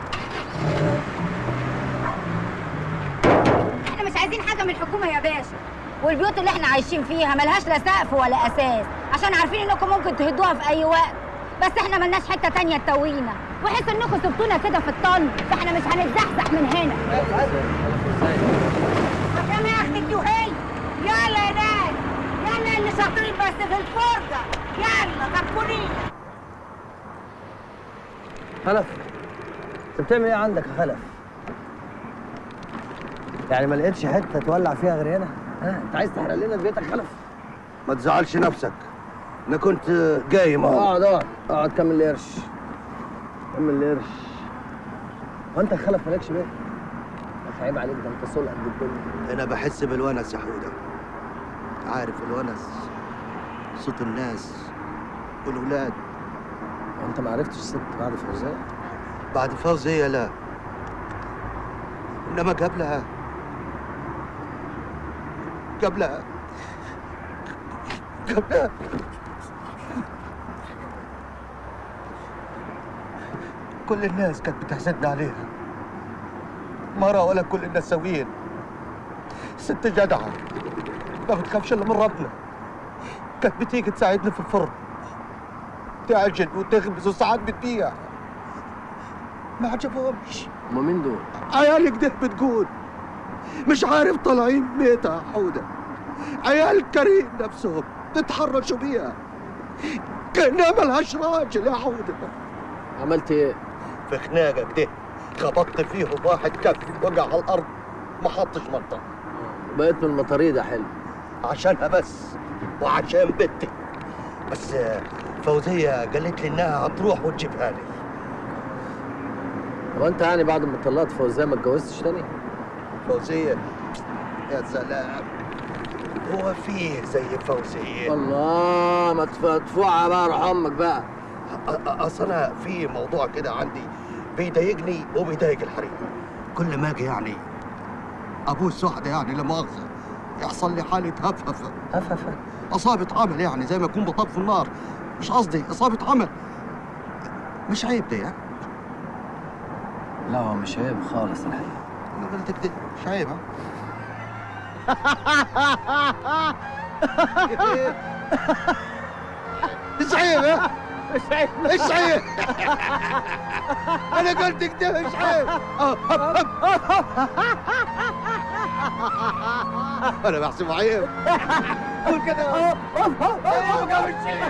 احنا مش عايزين حاجه من الحكومه يا باشا، والبيوت اللي احنا عايشين فيها ملهاش لا سقف ولا اساس، عشان عارفين انكم ممكن تهدوها في اي وقت، بس احنا ملناش حته تانيه تتوينا، وحس انكم سبتونا كده في الطن، فاحنا مش هنتزحزح من هنا. طب يا اختي انت وهي، يلا يا ناس، يلا اللي شاطرين بس في الفرجه، يلا كبونينا. خلف، انت بتعمل ايه عندك يا خلف؟ يعني ما لقيتش حته تولع فيها غير هنا؟ ها انت عايز تحرق لنا بيتك خلف؟ ما تزعلش نفسك، انا كنت قايم اهو. اقعد كمل القرش. كمل القرش. هو انت يا خلف مالكش بيت؟ بس عيب عليك، ده انت صلق قد الدنيا. انا بحس بالونس يا حوده. عارف الونس، صوت الناس والولاد. وانت ما عرفتش الست بعد فوزيه؟ بعد فوزيه لا، انما قبلها كل الناس كانت بتحسدنا عليها. مرة ولا كل الناس سويين. ست جدعة ما بتخافش الا من ربنا. كانت بتيجي تساعدنا في الفرن، تعجن وتخبز وساعات بتبيع. ما عجبهمش. هما مين دول؟ عيال كده بتقول مش عارف طالعين ميتة يا حودة. عيال كريم نفسهم تتحرشوا بيها كأنها ملهاش راجل يا حودة. عملت ايه؟ في خناقة كده خبطت فيهم واحد كف وقع على الأرض ما حطش منطقة. بقيت من المطاريد حلو. عشانها بس وعشان بنتي بس. فوزية قالت لي إنها هتروح وتجيبها لي. هو انت يعني بعد ما طلقت فوزيه ما اتجوزتش تاني؟ فوزية يا سلام، هو فيه زي فوزية؟ الله، ما تدفعها بقى، روح امك بقى. اصل انا في موضوع كده عندي بيضايقني وبيضايق الحريم. كل ما اجي يعني ابوس واحده يعني لا مؤاخذه يحصل لي حاله هفهفه. هفهفه؟ اصابه عمل يعني زي ما اكون بطفي النار. مش قصدي اصابه عمل. مش عيب ده يعني؟ لا هو مش عيب خالص الحقيقه. انا قلت كده مش عيب ها؟ مش عيب ها؟ مش عيب. مش عيب. انا قلت كده مش عيب. انا بحسبه عيب. قول كده. مش عيب.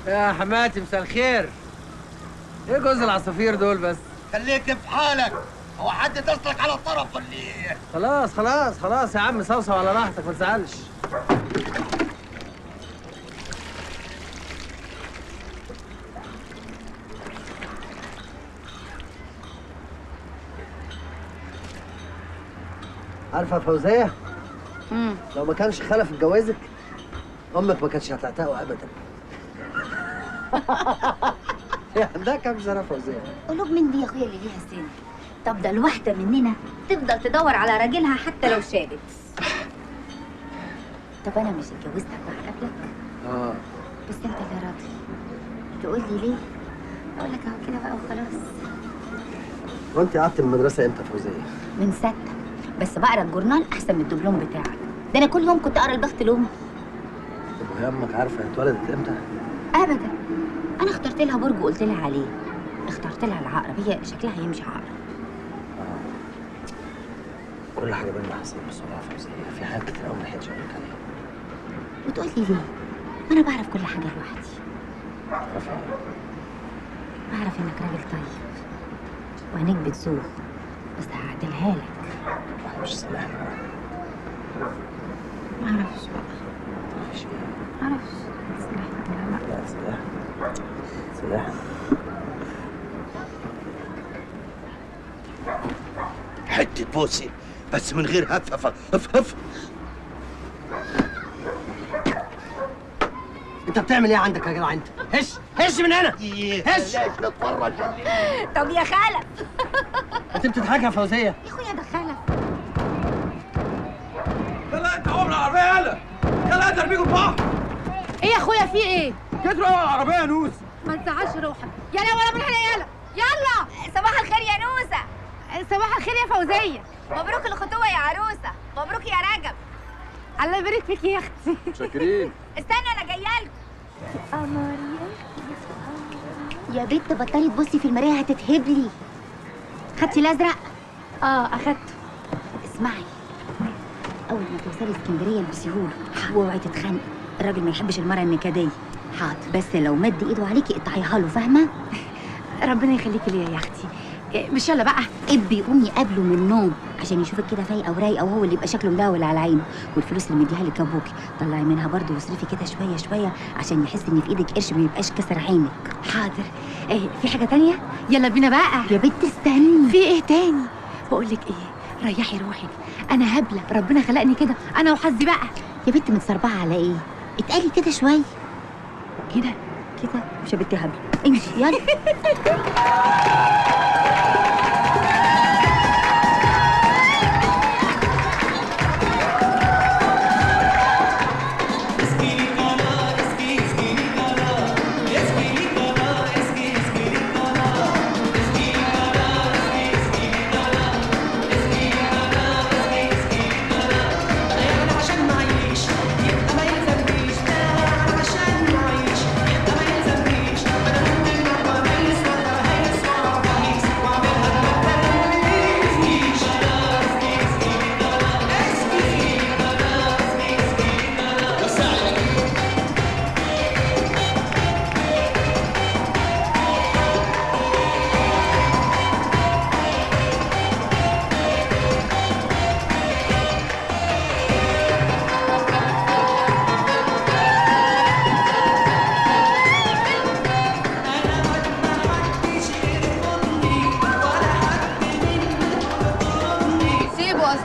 يا حماتي مساء الخير. ايه جوز العصافير دول بس؟ خليك في حالك، هو حد تصلك على الطرف ولا ايه؟ خلاص خلاص خلاص يا عم، صوصو على راحتك ما تزعلش. عارفه يا فوزيه؟ لو ما كانش خلف اتجوزك امك ما كانتش هتعتقه ابدا. ده كام سنه فوزيه؟ قلوب من دي يا اخويا اللي ليها سن. طب ده الواحده مننا تفضل تدور على راجلها حتى لو شابت. طب انا مش اتجوزتك بقى قبلك؟ بس انت اللي راضي. تقول لي ليه؟ اقول لك اهو كده بقى وخلاص. وانت قعدت من المدرسه امتى فوزيه؟ من سته، بس بقرا الجورنال احسن من الدبلوم بتاعك. ده انا كل يوم كنت اقرا البخت لامي. طب وهي امك عارفه هي اتولدت امتى؟ ابدا. انا اخترت لها برج وقلت لها عليه. اخترت لها العقرب، هي شكلها يمشي عقرب. كل حاجه بينا حصلت بسرعه فوزيه، في حاجات كتير قوي ما لحقتش اقول لك عليها. وتقول لي ليه؟ انا بعرف كل حاجه لوحدي. تعرفي ايه؟ بعرف انك راجل طيب وعينيك بتزوغ، بس هعدلها لك. واحنا مش سامحنا بقى. معرفش بقى. معرفش ايه؟ معرفش سلاحنا ولا لا. لا سلاح. سلاح. حتة بوسي بس من غير هف هف هف. انت بتعمل ايه عندك يا جدع انت؟ هش من هنا. هش. نتفرج. طب يا خالد انت بتضحكي يا فوزيه؟ يا اخويا ده خالد. يلا انت عمر العربيه يلا يلا انت ارميكوا البحر. ايه يا اخويا في ايه؟ كتروا على العربيه يا نوس. ما تزعلش روحك. يلا ولا من هنا يلا يلا. صباح الخير يا نوسه. صباح الخير يا فوزيه. مبروك الخطوبه يا عروسه. مبروك يا رجب. الله يبارك فيك يا اختي. شاكرين. استنى انا جايه لكم. يا بنت بطلي تبصي في المرايه هتتهبلي. خدتي الازرق؟ اه اخدته. اسمعي، اول ما توصلي اسكندريه البسيهوله واوعي تتخانقي، الراجل ما يحبش المرأة النكديه. حاضر، بس لو مد ايده عليكي اقطعيها له، فاهمه؟ ربنا يخليكي ليا يا اختي. مش يلا بقى ابي قومي قبله من النوم عشان يشوفك كده فايقه ورايقه، وهو اللي يبقى شكله مداول على عينه. والفلوس اللي مديها لك ابوكي طلعي منها برضه واصرفي كده شويه شويه عشان يحس ان في ايدك قرش ما يبقاش كسر عينك. حاضر. في حاجه تانية؟ يلا بينا بقى. يا بنت استني. في ايه تاني؟ بقول لك ايه، ريحي روحك، انا هبله ربنا خلقني كده، انا وحظي بقى. يا بنت متصربعه على ايه؟ اتقالي كده شويه. كده مش يا بنت هبله، امشي يلا.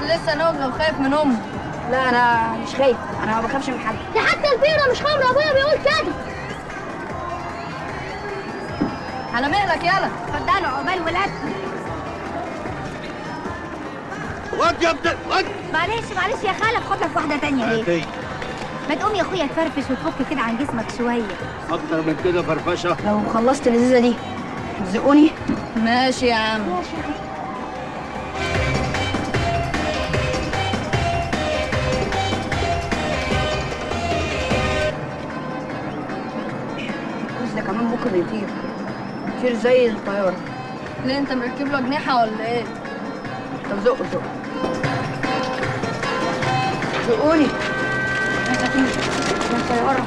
لسه نوم لو خايف من امه. لا انا مش خايف، انا ما بخافش من حد. دي حتى البيره مش خمره، ابويا بيقول كده. على مهلك يلا. اتفضلوا عقبال ولادكم. وقت يا ابني وقت. معلش يا خالد، خد لك واحده تانية ليه؟ ما تقوم يا اخويا تفرفش وتفك كده عن جسمك شويه. اكتر من كده فرفشه. لو خلصت اللذيذه دي زقوني. ماشي يا عم. ده كمان ممكن يطير زي الطياره. ليه انت مركب له جناحه ولا ايه؟ طب زقه زقوني. ده الطياره.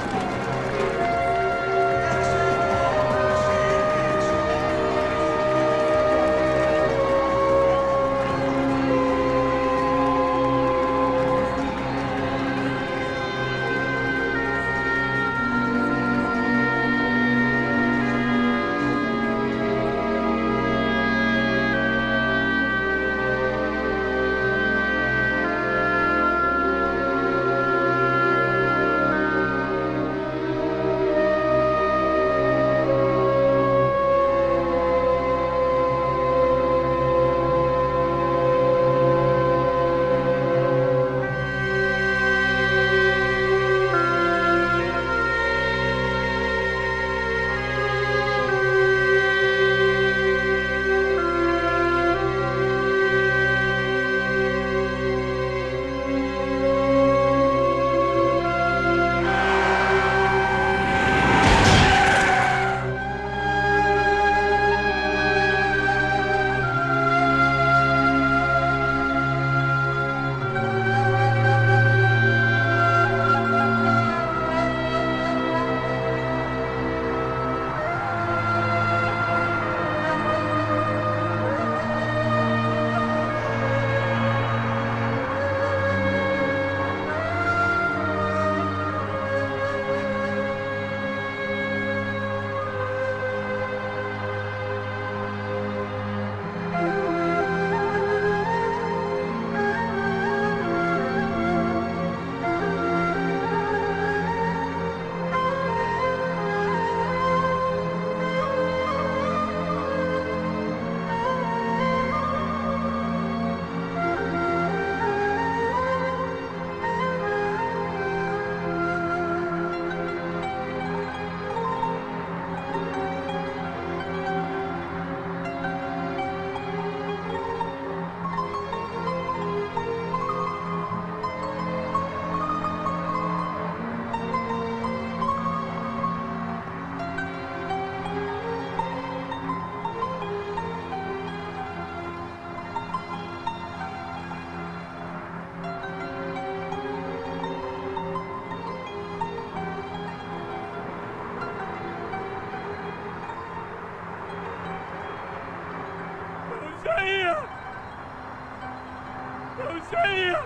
فوزية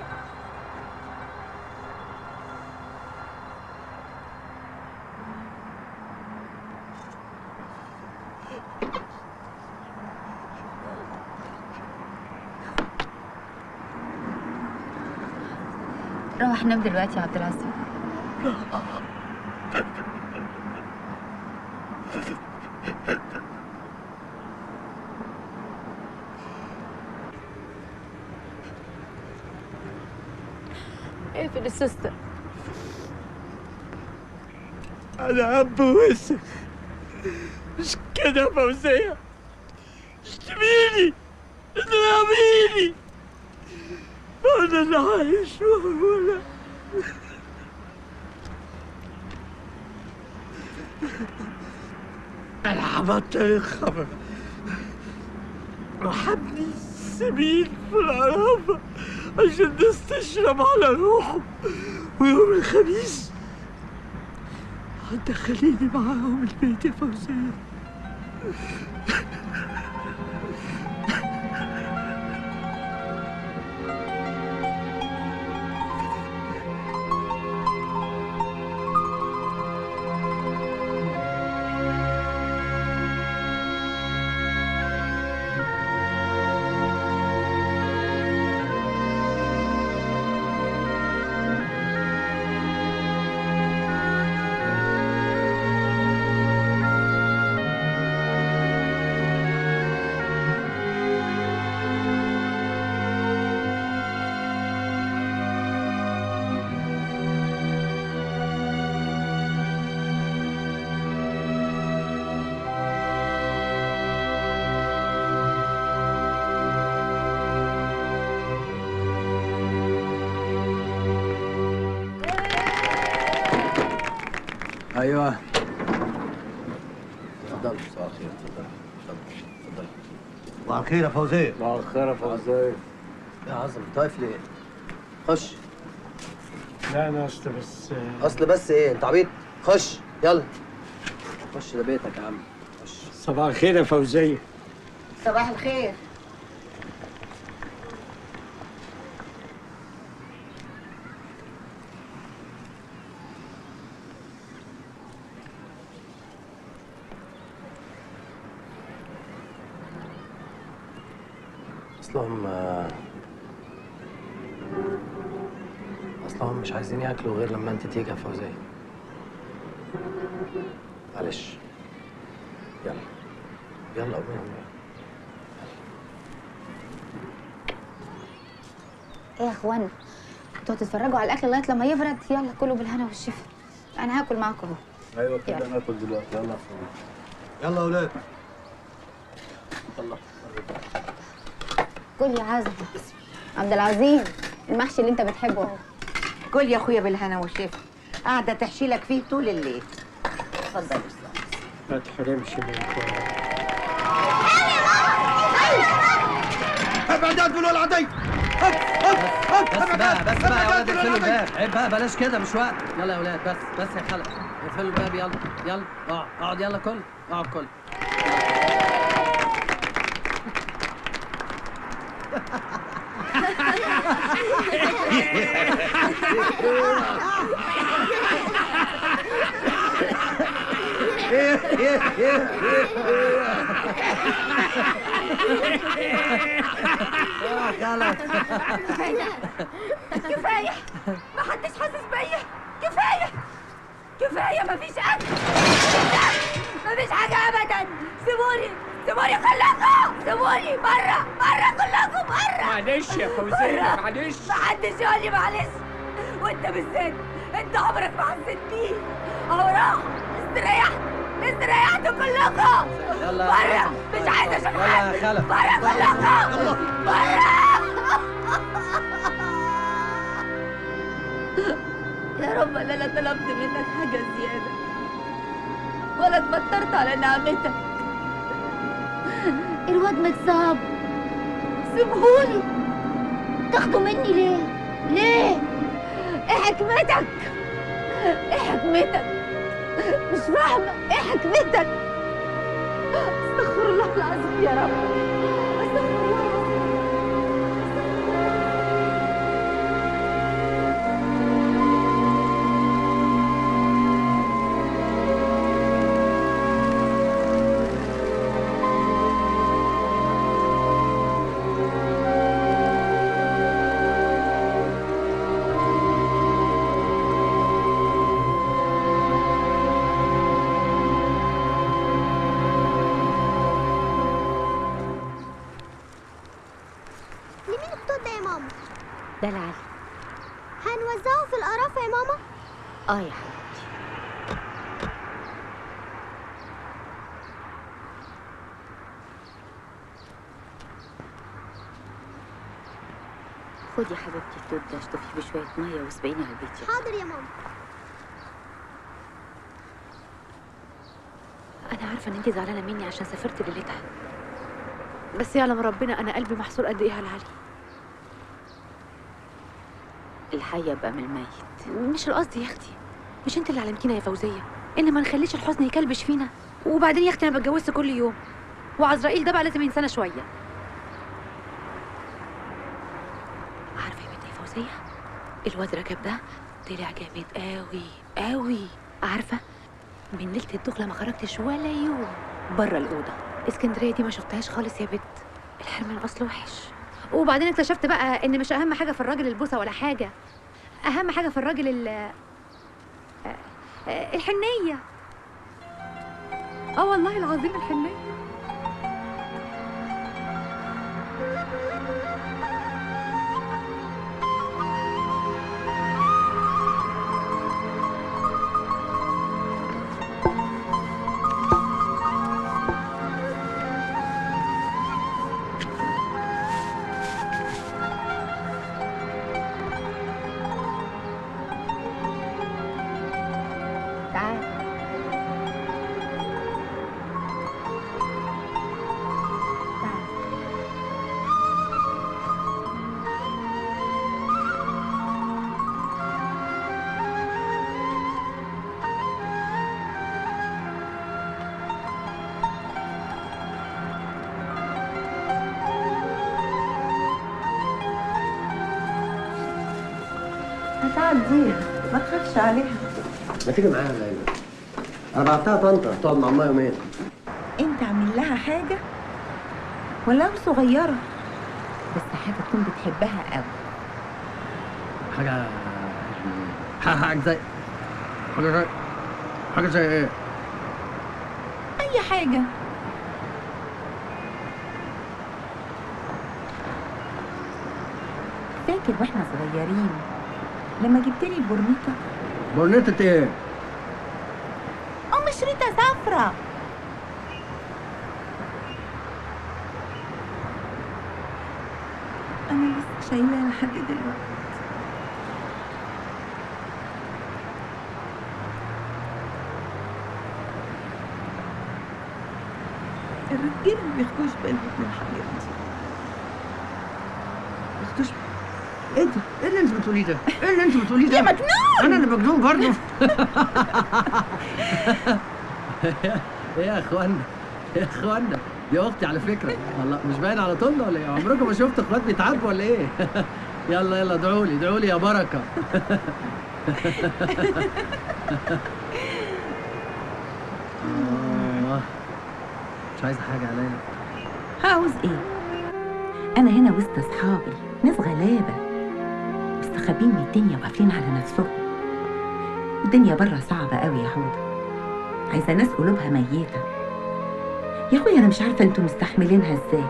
روح نام دلوقتي يا عبد العزيز. اقفل السيستم. أنا هبوسك مش كده يا فوزية، اشتميني اضربيني، أنا اللي عايش ولا أنا هبطل الخمر وحبني السبيل في العرافة عشان الناس تشرب على روحه، ويوم الخميس هتدخليني معاهم البيت يا فوزية. ايوه اتفضل. صباح الخير. اتفضل اتفضل. صباح الخير يا فوزية. صباح الخير يا فوزية. يا عظم انت واقف ليه؟ خش. لا أنا اصل بس ايه؟ انت عبيط؟ خش يلا. خش ده بيتك يا عم. خش. صباح الخير يا فوزية. صباح الخير. اصلهم مش عايزين ياكلوا غير لما انت تيجي يا فوزية. معلش يلا يلا قومي. ايه يا اخوانا، انتوا هتتفرجوا على الاكل لغايه لما يبرد؟ يلا كلوا بالهنا والشفا، انا هاكل معاكم اهو. ايوه كده ناكل دلوقتي. يلا يا فوزية. يلا يا اولاد. يلا كل يا عزم. عبد العزيز المحشي اللي انت بتحبه اهو. كل يا اخويا بالهنا والشفا، قاعده تحشي لك فيه طول الليل. اتفضل يا استاذ. ما تحرمش منك. ابعد يا الفلول العادي. بس بقى يا ولاد اقفلوا الباب. عيب بقى، بلاش كده، مش وقت. يلا يا ولاد بس يا خالد اقفلوا الباب. يلا اقعد يلا كل اقعد كل. كفاية، ما حدش حاسس بيا. كفاية مفيش أكل، مفيش حاجة أبدا. سيبوني كلكم، سيبوني برا كلكم برا. معلش يا فوزية معلش. محدش يقول لي معلش، وأنت بالذات أنت عمرك ما حسيت بيه. أهو راح استريحتوا كلكم. يلا برا، مش عايزة أشوف يلا يا خالد. برا كلكم برا. يا رب انا لا طلبت منك حاجه زياده ولا اتبطرت على نعمتك. الواد متصاب، سيبهولي. تاخده مني ليه؟ ليه؟ ايه حكمتك؟ مش فاهمه ايه حكمتك؟ استغفر الله العظيم يا رب، استغفر الله العظيم. لمين الخطوط ده يا ماما؟ ده العلي. هنوزعه في القرافة يا ماما؟ اه يا حبيبتي. خدي يا حبيبتي التوت ده اشطفيه بشوية مية واسبقيني على البيت يا حاضر يا ماما. انا عارفه ان انت زعلانه مني عشان سافرت ليلتها، بس يعلم ربنا انا قلبي محصور قد ايه على علي. الحي يبقى من الميت. مش القصد يا اختي، مش انت اللي علمتينا يا فوزيه ان ما نخليش الحزن يكلبش فينا. وبعدين يا اختي انا بتجوزت كل يوم، وعزرائيل ده بقى لازم ينسانا شويه. عارفه يا بنتي يا فوزيه، الواد رجب ده طلع جامد قوي قوي. عارفه من ليله الدخله ما خرجتش ولا يوم بره الاوضه. اسكندريه دي ما شفتهاش خالص يا بت، الحرمان اصله وحش. وبعدين اكتشفت بقى ان مش اهم حاجه في الراجل البوسه ولا حاجه، اهم حاجه في الراجل الحنيه. اه والله العظيم الحنيه. هتعديها ما تخافش عليها. ما تيجي معايا يا ليلى؟ انا بعتها طنطا تقعد مع امها يومين. انت عامل لها حاجه ولا صغيره؟ بس حاجه تكون بتحبها قوي. حاجه زي حاجه زي ايه؟ اي حاجه. فاكر واحنا صغيرين لما جبت لي البورنيطه؟ بورنيطه ايه؟ شريطه صفرا. انا لسه شايلاها لحد دلوقتي. الرجاله ما بياخدوش بالهم من الحاجات دي. ما بياخدوش. ايه ده؟ ايه اللي انت بتقوليه ده؟ ايه اللي انت بتقوليه ده؟ يا مجنون! انا اللي مجنون برضه. ايه يا اخوانا؟ يا اخوانا دي اختي على فكره. والله مش باين على طولنا ولا ايه؟ عمركم ما شفت اخوات بيتعاتبوا ولا ايه؟ يلا يلا ادعوا لي ادعوا لي يا بركه. مش عايزه حاجه يا ليلى. عاوز ايه؟ انا هنا وسط اصحابي ناس غلابه مستخبين من الدنيا وقافلين على نفسهم. الدنيا بره صعبه قوي يا حوده، عايزه ناس قلوبها ميته. يا اخويا انا مش عارفه انتوا مستحملينها ازاي.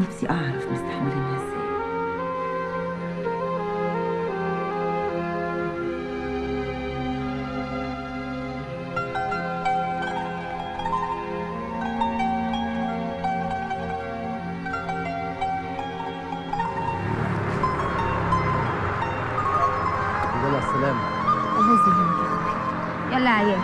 نفسي اعرف مستحملينها ازاي. يلا السلامه. الله يسلمك يا اخويا. يلا يا عيال.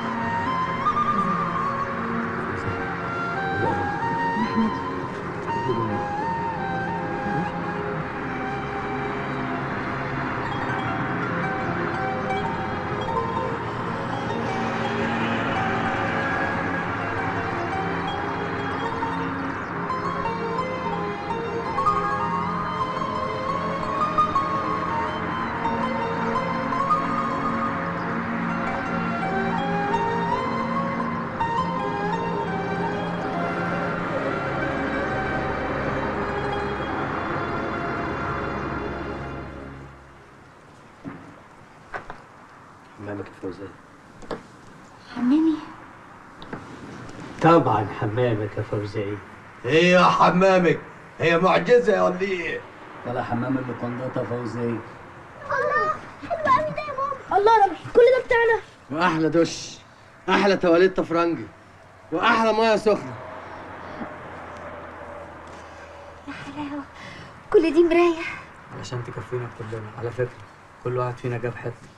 حمامك يا فوزية. حمامي؟ طبعا حمامك يا فوزية. ايه يا حمامك؟ هي معجزه ولا ايه؟ ولا حمام اللوكنداتا فوزيه. الله حلو قوي ده يا ماما. الله ربي كل ده بتاعنا. واحلى دش، احلى تواليت فرنجي، واحلى ميه سخنه. يا حلاوه، كل دي مرايه. عشان تكفينا كلنا، على فكره كل واحد فينا جاب حته.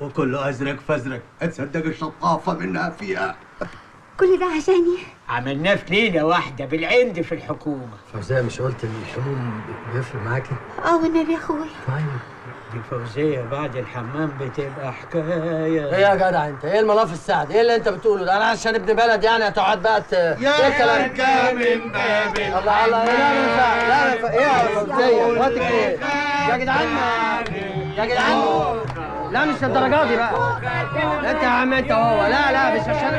وكله ازرق فازرق، تصدق الشطافه منها فيها. كل ده عشاني. عملناه في ليله واحده بالعند في الحكومه. فوزيه مش قلت ان الحموم بيفرق معاكي؟ والنبي يا اخويا. طيب دي فوزيه بعد الحمام بتبقى حكايه. ايه يا جدع انت؟ ايه الملاف السعد؟ ايه اللي انت بتقوله ده؟ انا عشان ابن بلد يعني هتقعد بقى يا اركب من باب الله الله. لا ما ينفع، لا ما ينفع. ايه يا فوزيه؟ وقتك ايه؟ يا جدعان يا جدعان لا مش الدرجات دي بقى. انت يا عم انت وهو. لا مش عشان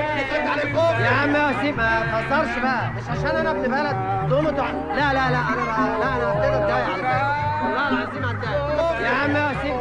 يا عم سيب، ما تهزرش بقى. مش عشان انا ابن بلد تقوموا لا انا هبتدي اتضايق على فكره. والله العظيم هتضايق يا عم سيب.